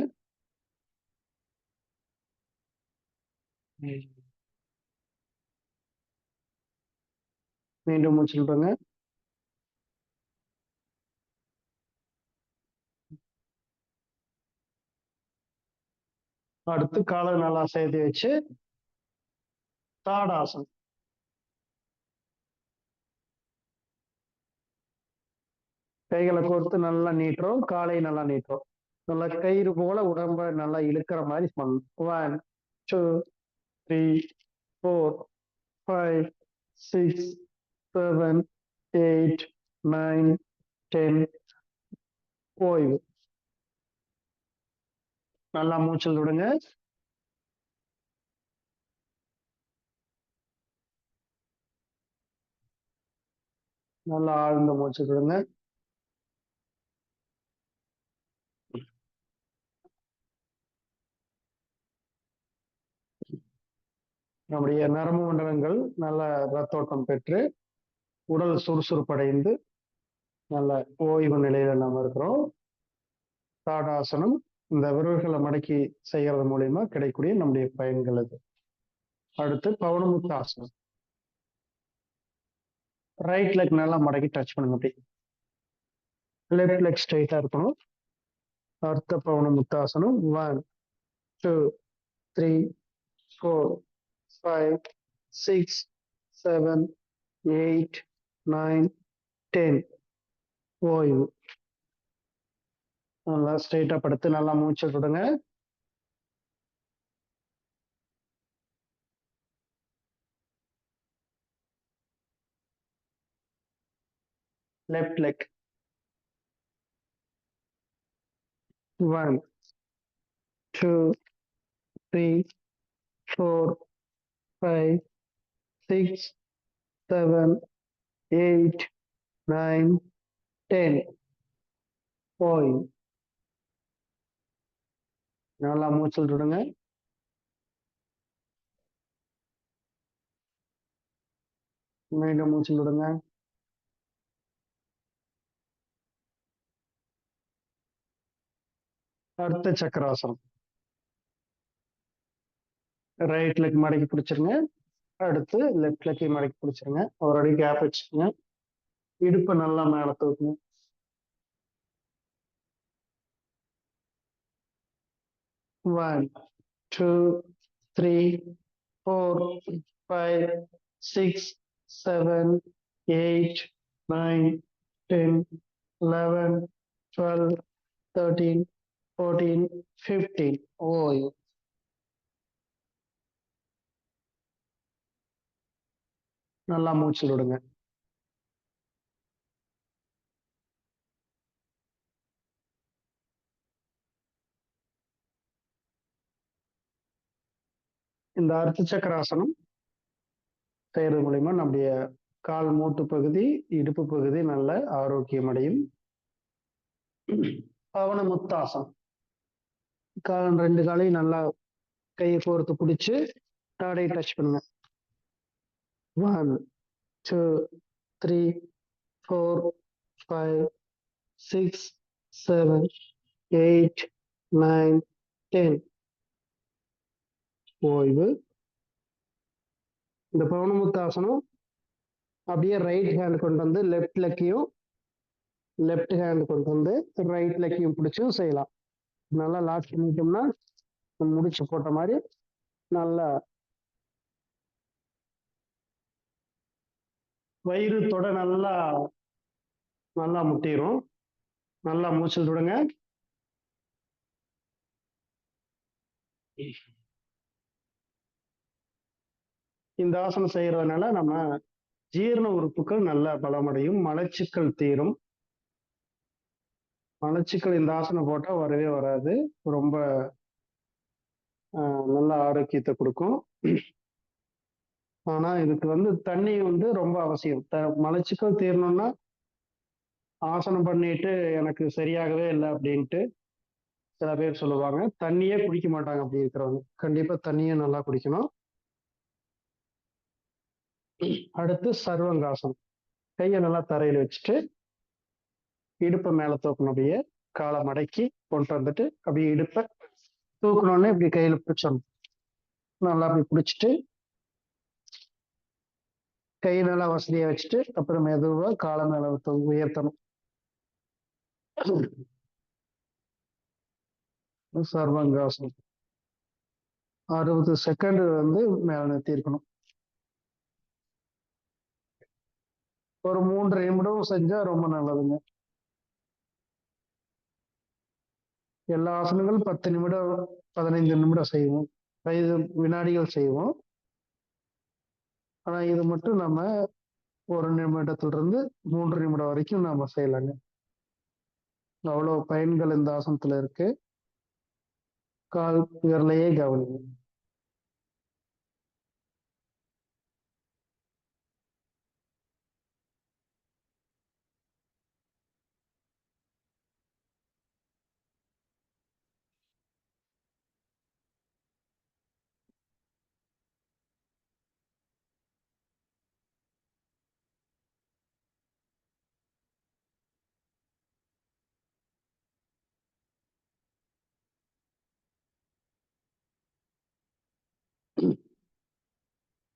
மீண்டும் மூச்சு விடுங்க. அடுத்து காலை நல்லா சேர்த்து வச்சு தாடாசனம். கைகளை கோர்த்து நல்லா நீட்டுறோம். காலை நல்லா நீட்டுறோம். நல்லா கயிறு போல உடம்ப நல்லா இழுக்கிற மாதிரி பண்ணணும். 1 2 3 4 5 6 7 8 9 10 ஓய்வு. நல்லா மூச்சல் விடுங்க. நல்லா ஆழ்ந்த மூச்சு விடுங்க. நம்முடைய நரம்பு மண்டலங்கள் நல்ல ரத்தோட்டம் பெற்று உடல் சுறுசுறுப்படைந்து நல்ல ஓய்வு நிலையில நம்ம இருக்கிறோம். தாடாசனம் இந்த விரல்களை மடக்கி செய்யறது மூலியமா கிடைக்கக்கூடிய நம்முடைய பயன்கள் அது. அடுத்து பவனமுத்தாசனம். ரைட் லெக் நல்லா மடக்கி டச் பண்ணுங்க. அப்படி லெஃப்ட் லெக் ஸ்ட்ரைட்டா இருக்கணும். அர்த்த பவனமுத்தாசனம். 1 2 3 4 5 6 7 8 9 10. ஓய்வு. நல்லா ஸ்ட்ரைட்டா படுத்து நல்லா மூச்சு விடுங்க. Left leg. 1 2 3 4 5 6 7 8 9 10. ஓய்வு. நல்லா மூச்சு விடுங்க. மீண்டும் மூச்சு விடுங்க. அர்த்த சக்கராசனம். ரைட் லெக் மடக்கி பிடிச்சிருங்க. அடுத்து லெஃப்ட் லெக்கை மடக்கி பிடிச்சிருங்க. ஒரு அடி கேப் வச்சுக்கோங்க. இடுப்பை நல்லா மேல தூக்குங்க. 1 2 3 4 5 6 7 8 9 10 11 12 13 14 15. ஓய்வு. நல்லா மூச்சு விடுங்க. இந்த அர்த்த சக்கராசனம் செய்யறது மூலியமா நம்முடைய கால் மூட்டு பகுதி, இடுப்பு பகுதி நல்ல ஆரோக்கியம் அடையும். பவன முத்தாசனம். கால் 2 காலையும் நல்லா கையை கோர்த்து பிடிச்சு தாடையை டச் பண்ணுங்க. 1 2 3 4 5 6 7 8 9 10. ஓய்வு. இந்த பவனமுத்தாசனம் அப்படியே ரைட் ஹேண்ட் கொண்டு வந்து லெஃப்ட் லெக்கையும் லெஃப்ட் ஹேண்ட் கொண்டு வந்து ரைட் லெக்கையும் பிடிச்சும் செய்யலாம். நல்லா லாக் பண்ணிட்டோம்னா முடிச்சு போட்ட மாதிரி நல்லா வயிறு தொட நல்லா நல்லா முட்டிரும். நல்லா மூச்சல் விடுங்க. இந்த ஆசனம் செய்யறதுனால நம்ம ஜீரண உறுப்புகள் நல்ல பலமடையும். மலச்சிக்கல் தீரும். மலச்சிக்கல் இந்த ஆசனம் போட்டா வரவே வராது. ரொம்ப நல்ல ஆரோக்கியத்தை கொடுக்கும். ஆனா இதுக்கு வந்து தண்ணி வந்து ரொம்ப அவசியம். மலச்சிக்கல் தீரணும்னா ஆசனம் பண்ணிட்டு எனக்கு சரியாகவே இல்லை அப்படின்ட்டு சில பேர் சொல்லுவாங்க. தண்ணியே குடிக்க மாட்டாங்க. அப்படி இருக்கிறவங்க கண்டிப்பா தண்ணியே நல்லா குடிக்கணும். அடுத்து சர்வங்காசனம். கையை நல்லா தரையில வச்சுட்டு இடுப்பை மேல தூக்கணும். அப்படியே காலை மடக்கி கொண்டு வந்துட்டு அப்படியே இடுப்பை தூக்கணும்னு இப்படி கையில பிடிச்சிடணும். நல்லா அப்படி பிடிச்சிட்டு கை நல்லா வசதியா வச்சுட்டு அப்புறம் மெதுவா காலை மேல உயர்த்தணும். சர்வங்காசனம் 60 செகண்ட் வந்து மேல நிறுத்தி இருக்கணும். ஒரு 3 நிமிடம் செஞ்சா ரொம்ப நல்லதுங்க. எல்லா ஆசனங்களும் 10 நிமிடம் 15 நிமிடம் செய்வோம். 5 வினாடிகள் செய்வோம். ஆனா இது மட்டும் நம்ம 1 நிமிடத்துல இருந்து 3 நிமிடம் வரைக்கும் நாம செய்யலாங்க. அவ்வளவு பயன்கள் இந்த ஆசனத்துல இருக்கு. கால் விரலையே கவனிங்க.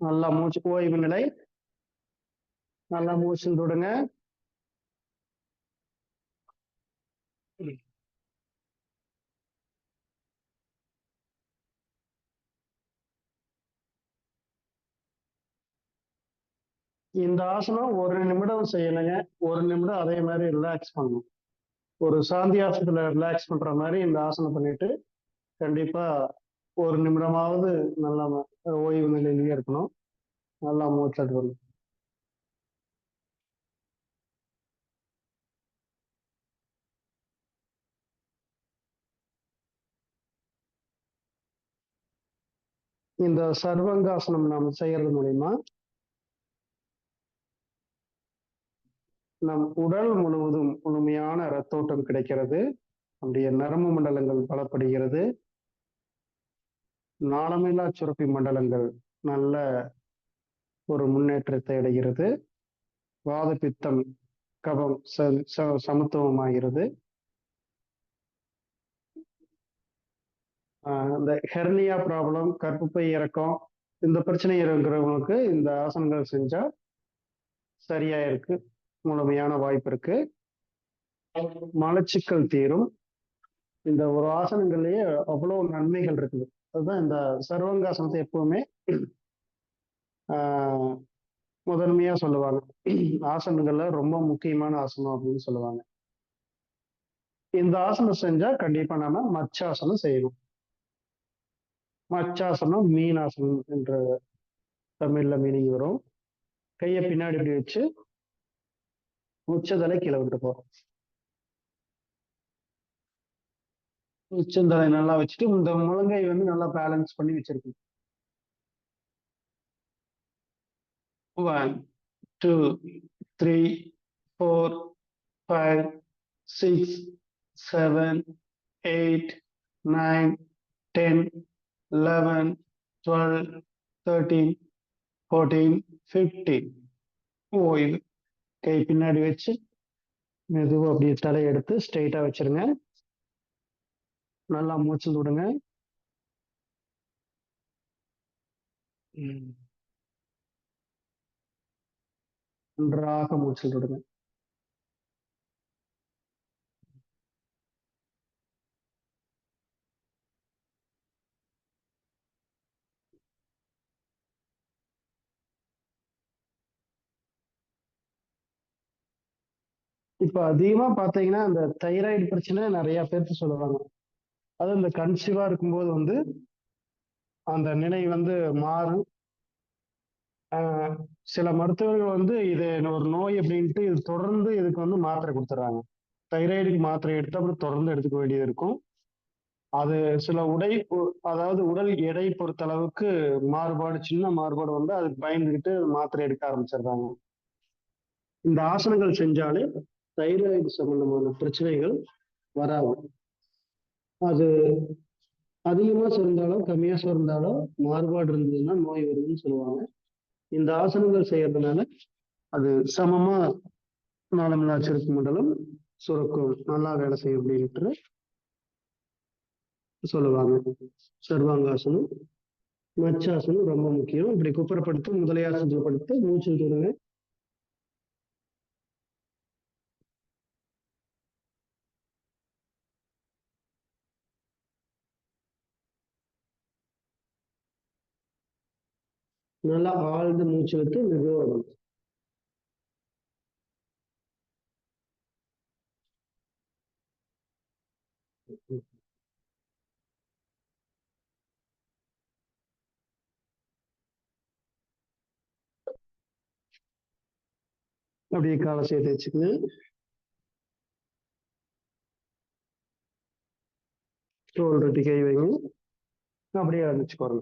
நல்லா மூச்சு ஓய்வு நிலை. நல்லா மூச்சு விடுங்க. இந்த ஆசனம் 1 நிமிடம் செய்யணுங்க. 1 நிமிடம் அதே மாதிரி ரிலாக்ஸ் பண்ணணும். ஒரு சாந்தி ஆசனத்துல ரிலாக்ஸ் பண்ற மாதிரி இந்த ஆசனம் பண்ணிட்டு கண்டிப்பா 1 நிமிடமாவது நல்லா ஓய்வு நிலையிலேயே இருக்கணும். நல்லா மூச்சு விடணும். இந்த சர்வங்காசனம் நாம் செய்யறது மூலியமா நம் உடல் முழுவதும் முழுமையான ரத்தோட்டம் கிடைக்கிறது. நம்முடைய நரம்பு மண்டலங்கள் பலப்படுகிறது. நாளமில்லா சுரப்பி மண்டலங்கள் நல்ல ஒரு முன்னேற்றத்தை அடைகிறது. வாத பித்தம் கபம் சமத்துவமாகிறது. இந்த ஹெர்னியா ப்ராப்ளம், கர்ப்பப்பை இறக்கம், இந்த பிரச்சனை இருக்கிறவங்களுக்கு இந்த ஆசனங்கள் செஞ்சா சரியா இருக்கு, முழுமையான வாய்ப்பு இருக்கு. மலச்சிக்கல் தீரும். இந்த ஒரு ஆசனங்கள்லயே அவ்வளவு நன்மைகள் இருக்குது. அதுதான் இந்த சர்வங்காசனத்தை எப்பவுமே முதன்மையா சொல்லுவாங்க. ஆசனங்கள்ல ரொம்ப முக்கியமான ஆசனம் அப்படின்னு சொல்லுவாங்க. இந்த ஆசனம் செஞ்சா கண்டிப்பா நாம மச்சாசனம் செய்யணும். மச்சாசனம் மீனாசனம் என்ற தமிழ்ல மீனிங் வரும். கையை பின்னாடி இப்படி வச்சு உச்சந்தலை கீழே விட்டு போறோம். உச்சந்தலை நல்லா வச்சுட்டு இந்த முழங்கை நல்லா பேலன்ஸ் பண்ணி வச்சிருக்கணும். 1 2 3 4 5 6 7 8 9 10 11 12 13 14 15. ஓய்வு. கை பின்னாடி வச்சு மெதுவா அப்படியே தலையை எடுத்து ஸ்ட்ரெயிட்டா வச்சிருங்க. நல்லா மூச்சு விடுங்க. நன்றாக மூச்சு விடுங்க. இப்ப அதிகமா பாத்தீங்கன்னா இந்த தைராய்டு பிரச்சனை நிறைய பேருக்கு சொல்லுவாங்க. அது இந்த கன்சீவா இருக்கும்போது அந்த நிலை மாறும். சில மருத்துவர்கள் இது ஒரு நோய் அப்படின்ட்டு இது தொடர்ந்து இதுக்கு மாத்திரை கொடுத்துறாங்க. தைராய்டுக்கு மாத்திரை எடுத்து அப்புறம் தொடர்ந்து எடுத்துக்க வேண்டியது இருக்கும். அது சில அதாவது உடல் எடை பொறுத்த அளவுக்கு மாறுபாடு, சின்ன மாறுபாடு அதுக்கு பயந்துகிட்டு மாத்திரை எடுக்க ஆரம்பிச்சிடுறாங்க. இந்த ஆசனங்கள் செஞ்சாலே தைராய்டு சம்பந்தமான பிரச்சனைகள் வராது. அது அதிகமா சுரந்தாலும் கம்மியா சுரந்தாலும் மாறுபாடு இருந்ததுன்னா நோய் வருதுன்னு சொல்லுவாங்க. இந்த ஆசனங்கள் செய்யறதுனால அது சமமா நாளமில்லா சுரப்பு மண்டலம் சுரக்கும், நல்லா வேலை செய்யும் அப்படின்ட்டு சொல்லுவாங்க. சர்வாங்காசனம், மச்சாசனம் ரொம்ப முக்கியம். இப்படி குப்புறப்படுத்து முதலையாசனத்துல படுத்து மூச்சு விடுங்க. நல்லா ஆழ்ந்து மூச்சு விட்டு மெதுவா விடணும். அப்படியே காலை சேர்த்து வச்சுக்கோங்க. தோல் ரொட்டி கை வைங்க. அப்படியே ஆரம்பிச்சுக்கோங்க.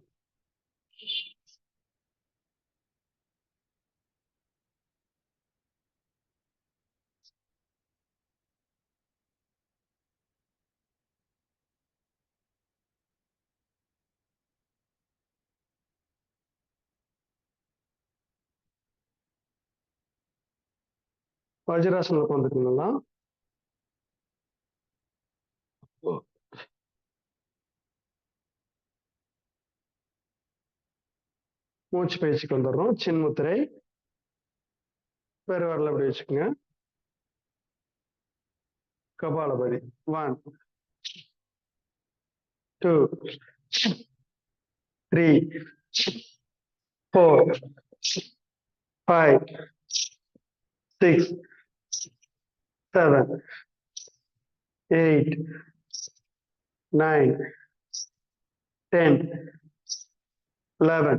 வஜ்ராசனம் உட்காந்துக்கணுங்களா? மூச்சு பயிற்சிக்கு வந்துடுறோம். சின்முத்திரை, பெருவரல அப்படி வச்சுக்கோங்க. கபாலபதி. 1 2 3 4 5 6 7 8 9 10 11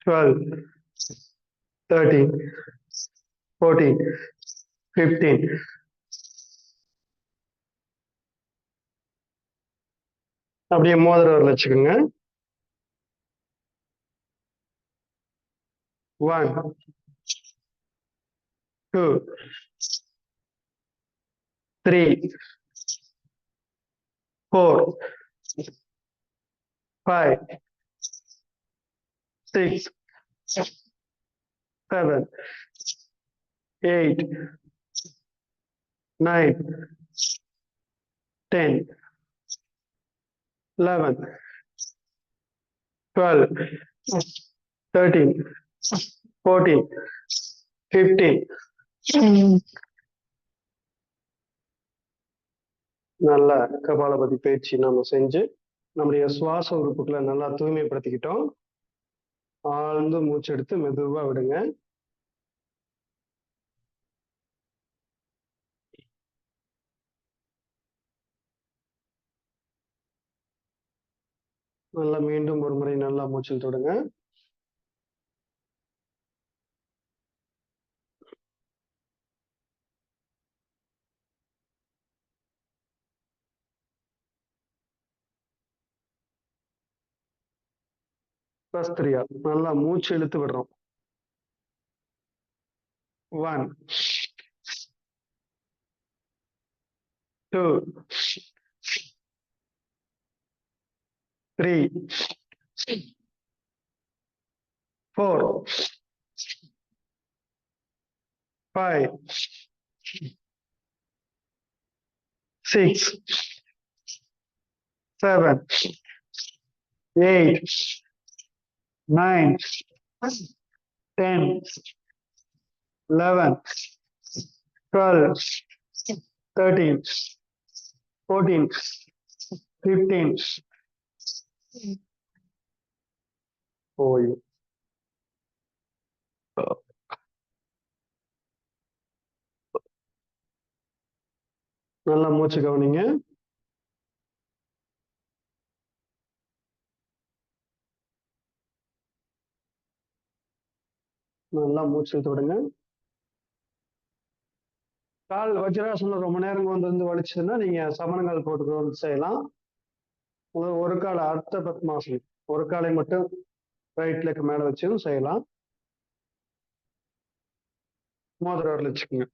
12 13 14 15. அப்படியே மோதிர விரல் வச்சுக்கோங்க. 1 2 3 4 5 6 7 8 9 10 11 12 13 14 15. நல்ல கபாலபதி பயிற்சி நாம செஞ்சு நம்முடைய சுவாச உறுப்புகளை நல்லா தூய்மைப்படுத்திக்கிட்டோம். ஆழ்ந்து மூச்செடுத்து மெதுவா விடுங்க. நல்லா மீண்டும் ஒரு முறை நல்லா மூச்சில் தொடுங்க. பஸ்திரியா, நல்லா மூச்சு இழுத்து விடுறோம். 1 2 3 4 5 6 7 8 9 10 11 12 13 14 15. ஓய்வு. நல்லா மூச்சு கவனிங்க. நல்லா மூச்சு தொடுங்க. கால் வஜ்ராசனம் ரொம்ப நேரம் வந்து வலிச்சதுன்னா நீங்க சமணங்கால் போட்டு வந்து செய்யலாம். ஒரு கால் அர்த்த பத்மாசனம், ஒரு காலை மட்டும் ரைட் லெக் மேல வச்சும் செய்யலாம். மோதிர விரல் வச்சுக்கோங்க.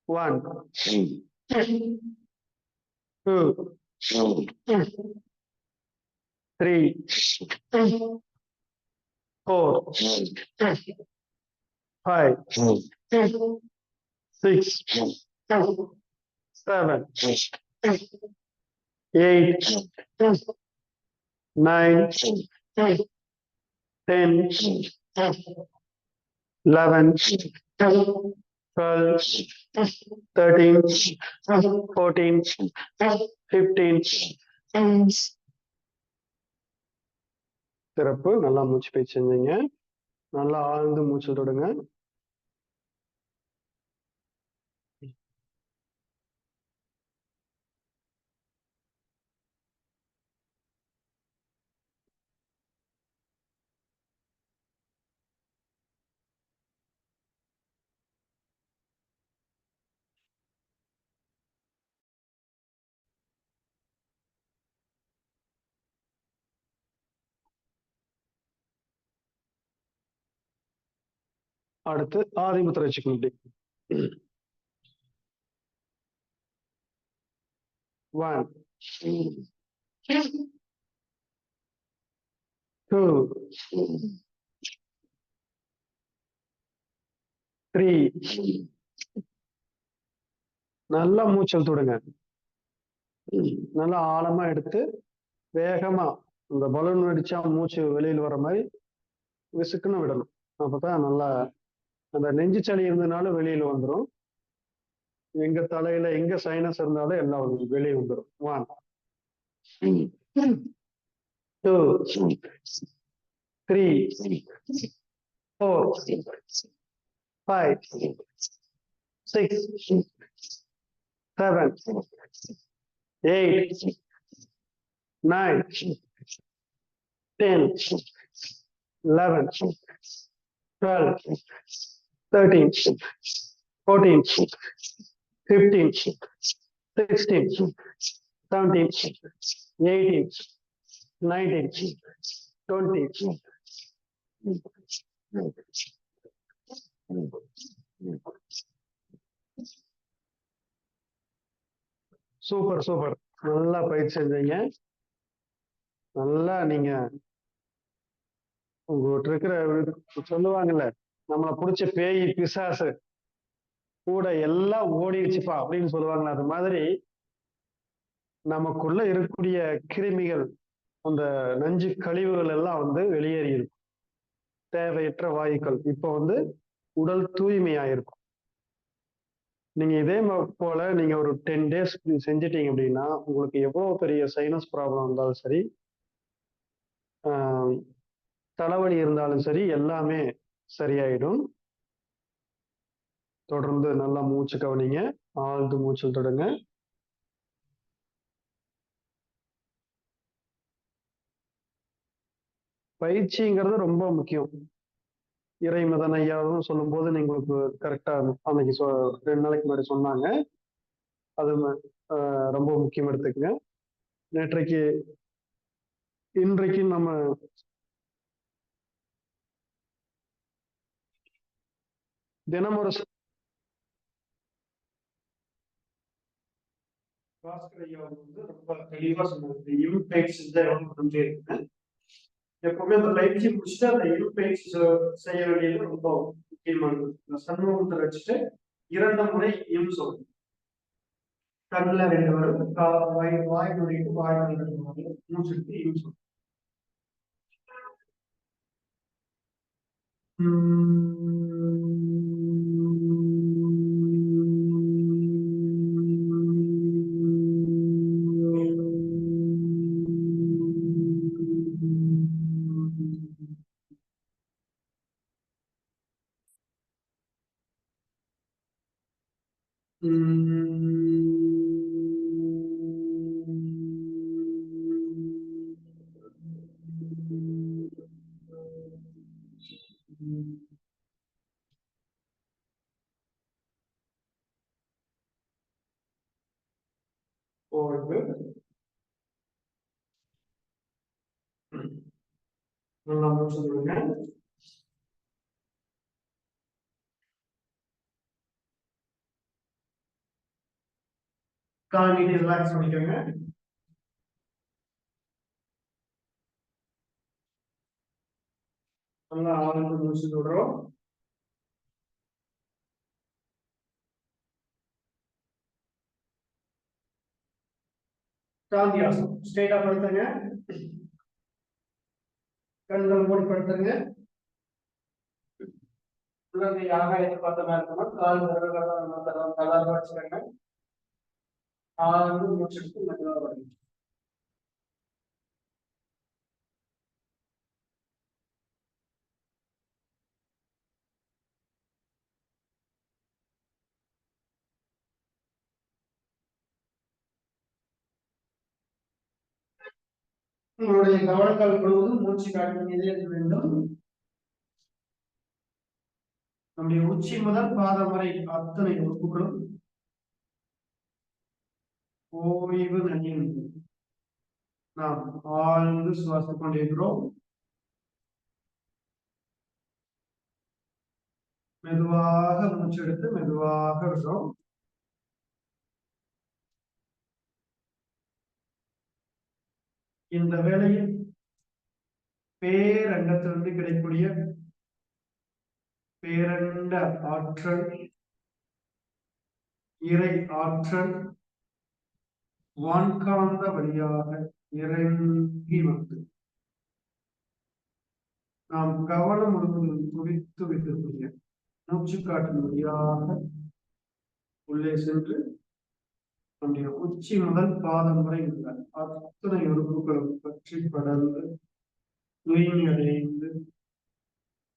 1 2 3 4 5 6 7 8 9 10 11 12 13 14 15. சிறப்பு. நல்லா மூச்சு பயிற்சி செஞ்சீங்க. நல்லா ஆழ்ந்து மூச்சு தொடுங்க. அடுத்து ஆதிமுத்திரை வச்சுக்கணும். 1 2 3. நல்லா மூச்சல் தொடுங்க. நல்லா ஆழமா எடுத்து வேகமா இந்த பலூன் வெடிச்சா மூச்சு வெளியில் வர மாதிரி விசுக்குன்னு விடணும். அப்பதான் நல்லா அந்த நெஞ்சு சளி இருந்ததுனாலும் வெளியில வந்துடும். எங்க தலையில எங்க சைனஸ் இருந்தாலும் எல்லாம் வெளியே வந்துடும். 1 2 3 4 5 6 7 8 9 10 11 12 13 14 15 16 17 18 19 20 சூப்பர் சூப்பர். நல்லா பயிற்சி செஞ்சீங்க. நல்லா நீங்க உங்ககிட்ட இருக்கிற சொல்லுவாங்கல்ல, நம்மளை பிடிச்ச பேய் பிசாசு கூட எல்லாம் ஓடிடுச்சுப்பா அப்படின்னு சொல்லுவாங்களே, அது மாதிரி நமக்குள்ள இருக்கக்கூடிய கிருமிகள், அந்த நஞ்சு கழிவுகள் எல்லாம் வெளியேறி இருக்கும். தேவையற்ற வாயுக்கள் இப்ப உடல் தூய்மையாயிருக்கும். நீங்க இதே போல நீங்க ஒரு 10 days செஞ்சிட்டீங்க அப்படின்னா உங்களுக்கு எவ்வளவு பெரிய சைனஸ் ப்ராப்ளம் இருந்தாலும் சரி, தலைவலி இருந்தாலும் சரி, எல்லாமே சரியாயிடும். தொடர்ந்து நல்லா மூச்சு கவனிங்க, ஆழ்ந்து மூச்சில் தொடங்க. பயிற்சிங்கிறது ரொம்ப முக்கியம். இறைமதன் ஐயாவும் சொல்லும் போது உங்களுக்கு கரெக்டா அன்னைக்கு 2 நாளைக்கு முன்னாடி சொன்னாங்க. அது ரொம்ப முக்கியம் எடுத்துக்கங்க. இன்றைக்கு நம்ம தினமொரு பாஸ்கர் ஐயா ரொம்ப தெளிவா சொன்னாங்க. யூனிட் பயிற்சி இருக்குங்க. எப்பவுமே அந்த பயிற்சி முடிச்சுட்டு அந்த யூனிட் பயிற்சி செய்ய வேண்டியது ரொம்ப முக்கியமானது. சண்முகத்தை வச்சுட்டு 2 முறை யூம் சொல்லணும். கண்ணில் 2 வரும், வாய் நுழைட்டு வாய் மூச்சுட்டு யூம் சொல்லணும். நல்லா மூச்சு விடுங்க. கால் நீட்டி ரிலாக்ஸ் பண்ணிக்கோங்க. நல்லா ஆழ்ந்து மூச்சு விடுறோம். காந்தியாசம் ஸ்ட்ரெயிட்டா படுத்துங்க. கண்கள் மூடி படுத்துங்க. உள்ளங்கை ஆகாயத்தை பார்த்த மாதிரி இருக்கணும். கால் விரல்கள் தளர்வா வச்சுக்கோங்க. ஆழ்ந்து மூச்சுட்டு மெதுவா வருங்க. உங்களுடைய கவனக்கால் முழுவதும் மூச்சு காட்டும் மீதே இருக்க வேண்டும். நம்முடைய உச்சி முதல் பாதம் வரை அத்தனை உறுப்புகளும் ஓய்வு நிலையில் நாம் ஆழ்ந்து சுவாசித்துக் கொண்டிருக்கிறோம். மெதுவாக மூச்செடுத்து மெதுவாக விடுறோம். இந்த வேளையில் பேரண்டத்திலிருந்து கிடைக்கக்கூடிய பேரண்ட ஆற்றல், இறை ஆற்றல் வான்காந்த வழியாக இறங்கி வந்து நாம் கவனம் முழுவதும் துடித்து வைத்திருக்கூடிய மூச்சுக்காற்றின் வழியாக உள்ளே சென்று நம்முடைய உச்சி முதல் பாதம் வரை உள்ள அத்தனை உறுப்புகளும் பற்றி படர்ந்து தூய்மை அடைந்து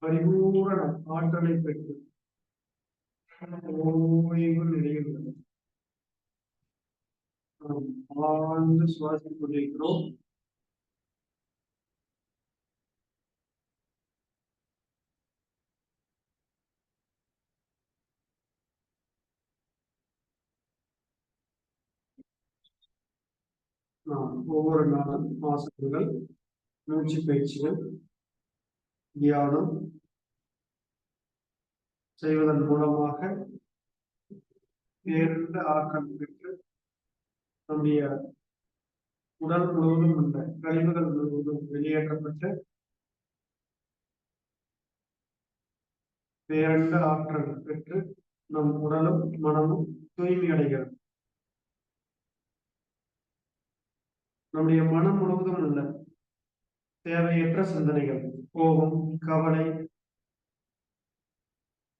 பரிபூரண ஆற்றலை பெற்று ஓய்வு நிலையில் உள்ளது. நாம் ஆழ்ந்து சுவாசித்துக் கொண்டிருக்கிறோம். நாம் ஒவ்வொரு நாளும் ஆசனங்கள், மூச்சு பயிற்சிகள், தியானம் செய்வதன் மூலமாக பேரிழந்த ஆற்றல் பெற்று நம்முடைய உடல் முழுவதும் உள்ள கழிவுகள் முழுவதும் வெளியேற்றப்பட்டு பேரண்ட ஆற்றல் பெற்று நம் உடலும் மனமும் தூய்மை அடைகிறது. நம்முடைய மனம் முழுவதும் உள்ள தேவையற்ற சிந்தனைகள், கோபம், கவலை,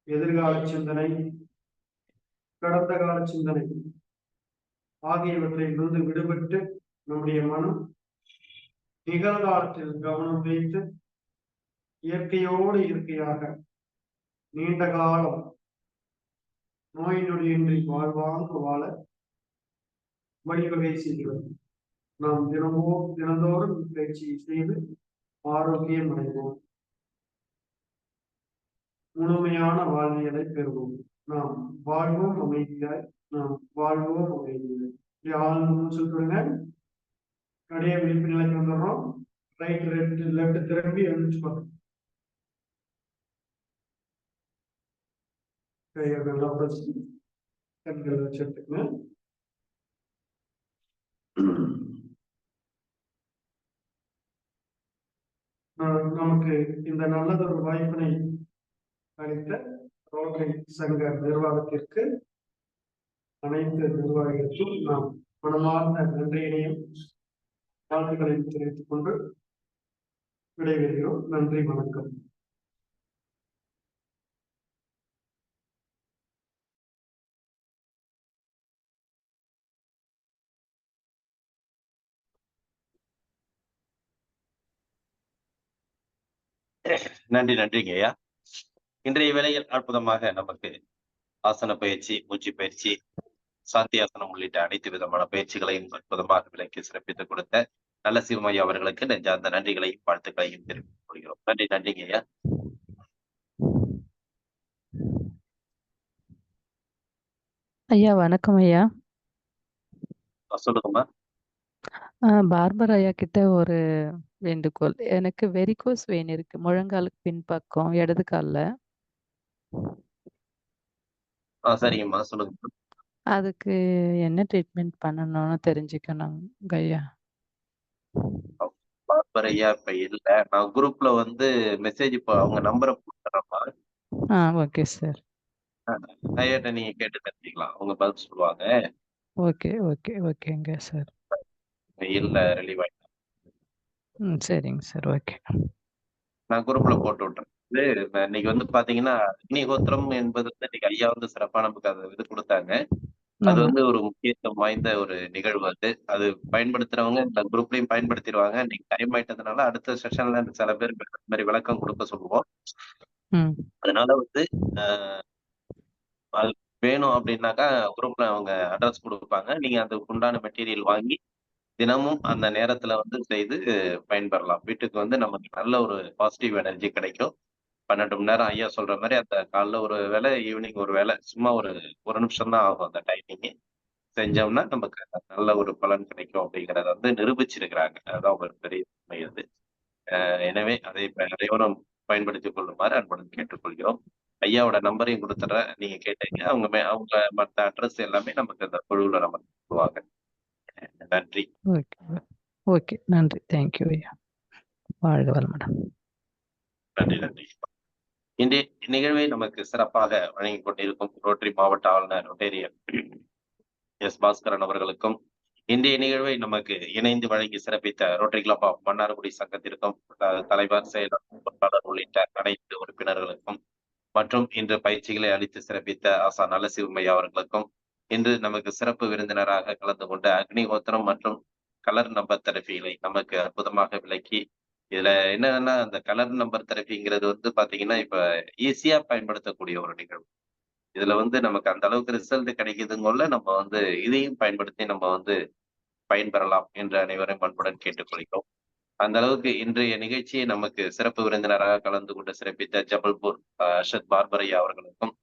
எதிர்கால சிந்தனை, கடந்த கால சிந்தனை ஆகியவற்றிலிருந்து விடுபட்டு நம்முடைய மனம் நிகழ்காலத்தில் கவனம் வைத்து இயற்கையோடு இயற்கையாக நீண்ட காலம் நோய் நொடியின்றி வாழ்வாங்க வாழ வழிவகை செய்கிறது. நாம் தினந்தோறும் பயிற்சியை செய்து ஆரோக்கியம் அடைவோம், முழுமையான வாழ்வியலை பெறுவோம். நாம் வாழ்வோம் அமைதியாய், நாம் வாழ்வோம் அமைதியாய். ஆழ்ந்து மூச்சு விடுங்க. அப்படியே விழிப்பு நிலைக்கு வந்துடுறோம். ரைட் லெஃப்ட் திரும்பி எழுந்துச்சு பார்க்கணும். கையை நல்லா வச்சு கண்களை வச்சு எடுத்துக்கணும். நமக்கு இந்த நல்லதொரு வாய்ப்பினை அளித்த ரோட்டரி சங்க நிர்வாகத்திற்கு, அனைத்து நிர்வாகிகளுக்கும் நாம் மனமார்ந்த நன்றியினையும் வாழ்த்துக்களையும் தெரிவித்துக் கொண்டு விடைபெறுகிறோம். நன்றி, வணக்கம். நன்றிங்க ஐயா. இன்றைய வேளையில் அற்புதமாக நமக்கு ஆசன பயிற்சி, மூச்சு பயிற்சி, சாத்தியாசனம் உள்ளிட்ட அனைத்து விதமான பயிற்சிகளையும் அற்புதமாக விளக்கி சிறப்பித்துக் கொடுத்த நல்ல சிவமையா அவர்களுக்கு நெஞ்சார்ந்த நன்றிகளையும் வாழ்த்துக்களையும் தெரிவித்துக் கொள்கிறோம். நன்றிங்க ஐயா. ஐயா வணக்கம் ஐயா. சொல்லுங்கம்மா. பார்பர் ஐயா கிட்ட ஒரு வேண்டுகோள். எனக்கு வெரிகோஸ் வெயின் இருக்கு, முழங்காலுக்கு பின்பக்கம் இடது கால்ல. சரிங்கம்மா, சொல்லுங்க. அதுக்கு என்ன ட்ரீட்மெண்ட் பண்ணணும்னு தெரிஞ்சுக்கணும் ஐயா. பார்பர் ஐயா இப்ப இல்ல. நான் குரூப்ல வந்து மெசேஜ் இப்போ அவங்க நம்பரை கொடுத்துறேம்மா. Okay sir. ஐயாட்ட நீங்க கேட்டு தெரிஞ்சுக்கலாம், அவங்க பதில் சொல்லுவாங்க. ஓகேங்க சார். இல்ல ரிலீவ் ஆயிட்டேன். சரிங்க சார். ஓகே, நான் குரூப்ல போட்டு விட்டுறேன். இன்னைக்கு வந்து பாத்தீங்கன்னா அக்னிஹோத்திரம் என்பது வந்து இன்னைக்கு ஐயா வந்து சிறப்பா நமக்கு அது இது கொடுத்தாங்க. அது வந்து ஒரு முக்கியத்துவம் வாய்ந்த ஒரு நிகழ்வு. அது பயன்படுத்துறவங்க இந்த குரூப்லயும் பயன்படுத்திடுவாங்க. இன்னைக்கு டைம் ஆயிட்டதுனால அடுத்த செஷன்ல சில பேர் இந்த மாதிரி விளக்கம் கொடுக்க சொல்லுவோம். அதனால வந்து அது வேணும் அப்படின்னாக்கா குரூப்ல அவங்க அட்ரஸ் கொடுப்பாங்க. நீங்க அதுக்கு உண்டான மெட்டீரியல் வாங்கி தினமும் அந்த நேரத்துல வந்து செய்து பயன்பெறலாம். வீட்டுக்கு வந்து நமக்கு நல்ல ஒரு பாசிட்டிவ் எனர்ஜி கிடைக்கும். 12 மணி நேரம் ஐயா சொல்ற மாதிரி அந்த காலைல ஒரு வேலை, ஈவினிங் ஒரு வேலை, சும்மா ஒரு நிமிஷம் தான் ஆகும் அந்த டைமிங். செஞ்சோம்னா நமக்கு நல்ல ஒரு பலன் கிடைக்கும் அப்படிங்கறத வந்து நிரூபிச்சிருக்கிறாங்க. அதுதான் ஒரு பெரிய உண்மை அது. எனவே அதை அனைவரும் பயன்படுத்திக் கொள்ளுமாறு அன்புடன் கேட்டுக்கொள்கிறோம். ஐயாவோட நம்பரையும் கொடுத்துட்றேன், நீங்க கேட்டீங்க. அவங்க மற்ற அட்ரஸ் எல்லாமே நமக்கு அந்த குழுவுல நம்ம சொல்லுவாங்க. நன்றி. ஓகே, நன்றி. தேங்க்யூ ஐயா. வாழ்க வளமுடன். நன்றி. இன்றைய நிகழ்வை நமக்கு சிறப்பாக வழங்கிக் கொண்டிருக்கும் ரோட்டரி மாவட்ட ஆளுநர் ரொட்டேரியன் எஸ் பாஸ்கரன் அவர்களுக்கும், இன்றைய நிகழ்வை நமக்கு இணைந்து வழங்கி சிறப்பித்த ரோட்டரி கிளப் ஆஃப் மன்னார்குடி சங்கத்திற்கும் தலைவர், செயலர், பொருளாளர் உள்ளிட்ட அனைத்து உறுப்பினர்களுக்கும் மற்றும் இன்று பயிற்சிகளை அளித்து சிறப்பித்த ஆசா நல்லசிவமையா அவர்களுக்கும், இன்று நமக்கு சிறப்பு விருந்தினராக கலந்து கொண்ட அக்னிஹோத்திரம் மற்றும் கலர் நம்பர் தெரபிகளை நமக்கு அற்புதமாக விளக்கி, இதுல என்னன்னா அந்த கலர் நம்பர் தெரபிங்கிறது வந்து பாத்தீங்கன்னா இப்ப ஈஸியா பயன்படுத்தக்கூடிய ஒரு நிகழ்வு. இதுல வந்து நமக்கு அந்த அளவுக்கு ரிசல்ட் கிடைக்குதுங்கொள்ள நம்ம வந்து இதையும் பயன்படுத்தி நம்ம வந்து பயன்பெறலாம் என்று அனைவரும் அன்புடன் கேட்டுக்கொள்கிறோம். அந்த அளவுக்கு இன்றைய நிகழ்ச்சியை நமக்கு சிறப்பு விருந்தினராக கலந்து கொண்டு சிறப்பித்த ஜபல்பூர் அர்ஷத் பார்பரையா அவர்களுக்கும்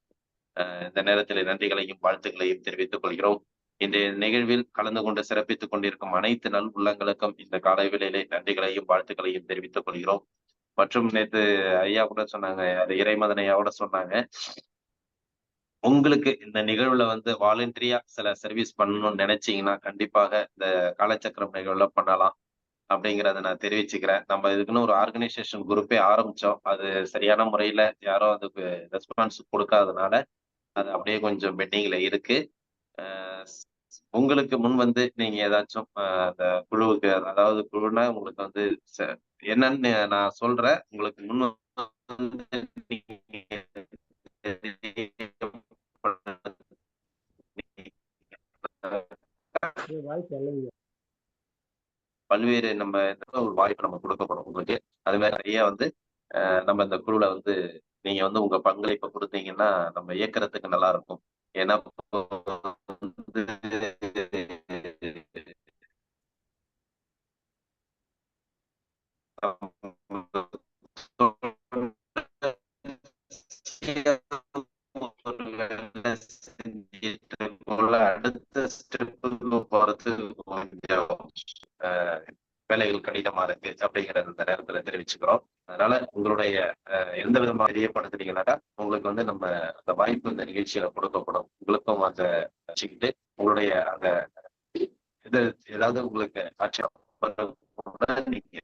இந்த நேரத்தில் நன்றிகளையும் வாழ்த்துக்களையும் தெரிவித்துக் கொள்கிறோம். இன்றைய நிகழ்வில் கலந்து கொண்டு சிறப்பித்துக் கொண்டிருக்கும் அனைத்து நல் உள்ளங்களுக்கும் இந்த காலை வேளையிலே நன்றிகளையும் வாழ்த்துக்களையும் தெரிவித்துக் கொள்கிறோம். மற்றும் நேற்று ஐயா கூட சொன்னாங்க, அது இறைமதன் ஐயா கூட சொன்னாங்க, உங்களுக்கு இந்த நிகழ்வுல வந்து வாலண்டரியா சில சர்வீஸ் பண்ணணும்னு நினைச்சீங்கன்னா கண்டிப்பாக இந்த காலச்சக்கரம் நிகழ்வுல பண்ணலாம் அப்படிங்கிறத நான் தெரிவிச்சுக்கிறேன். நம்ம இதுக்குன்னு ஒரு ஆர்கனைசேஷன் குரூப்பே ஆரம்பிச்சோம். அது சரியான முறையில யாரும் அதுக்கு ரெஸ்பான்ஸ் கொடுக்காதனால அது அப்படியே கொஞ்சம் பெண்டிங்ல இருக்கு. உங்களுக்கு முன் வந்து நீங்க ஏதாச்சும் அந்த குழுவுக்கு, அதாவது குழுனா உங்களுக்கு வந்து என்னன்னு நான் சொல்றேன். உங்களுக்கு முன் வந்து பல்வேறு நம்ம ஒரு வாய்ப்பு நம்ம கொடுக்கப்படும் உங்களுக்கு. அது மாதிரி நிறைய வந்து நம்ம இந்த குழுல வந்து நீங்க வந்து உங்க பங்களிப்பை கொடுத்தீங்கன்னா நம்ம இயக்கிறதுக்கு நல்லா இருக்கும். ஏன்னா அடுத்த ஸ்டெப்புக்கு போறது கொஞ்சம் வேலைகள் கடினமா இருக்கு அப்படிங்கறது இந்த நேரத்துல தெரிவிச்சுக்கிறோம். அதனால உங்களுடைய எந்த விதமா தெரியப்படுத்துறீங்கன்னாக்கா உங்களுக்கு வந்து நம்ம அந்த வாய்ப்பு இந்த நிகழ்ச்சியில கொடுக்கப்படும். உங்களுக்கும் அதை வச்சுக்கிட்டு உங்களுடைய அந்த இது ஏதாவது உங்களுக்கு ஆட்சேபம் நீங்க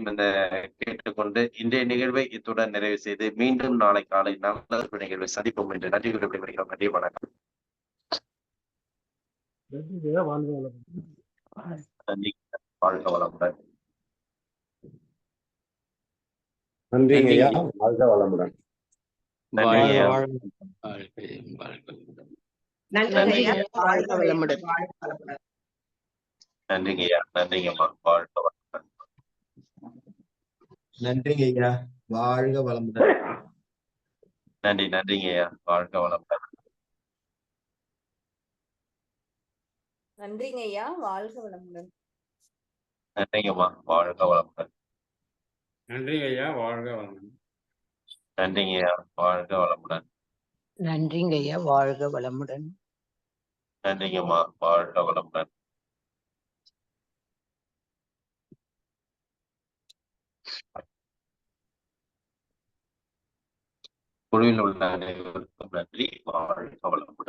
இந்த கேட்டுக்கொண்டு இன்றைய நிகழ்வை இத்துடன் நிறைவு செய்து மீண்டும் நாளை காலை நல்ல நிகழ்வை சந்திப்போம் என்று நன்றி கூறி விடைபெறுகிறோம். நன்றி, வணக்கம். நன்றி, வாழ்க வளமுடன். நன்றிங்க ஐயா, வாழ்க வளமுடன். நன்றி ஐயா. நன்றிங்க ஐயா, நன்றிங்கம்மா, வாழ்க வளமுடன். நன்றிங்க ஐயா, வாழ்க வளமுடன். நன்றி, நன்றிங்க ஐயா, வாழ்க வளமுடன். நன்றிங்க ஐயா, வாழ்க வளமுடன். நன்றிங்கம்மா, வாழ்க வளமுடன். நன்றிங்க ஐயா, வாழ்க வளமுடன். நன்றிங்க ஐயா, வாழ்க வளமுடன். நன்றிங்க ஐயா, வாழ்க வளமுடன். நன்றிங்கம்மா, வாழ்க வளமுடன். குழுவில் உள்ள அனைவருக்கும் நன்றி, வாழ்க வளமுடன்.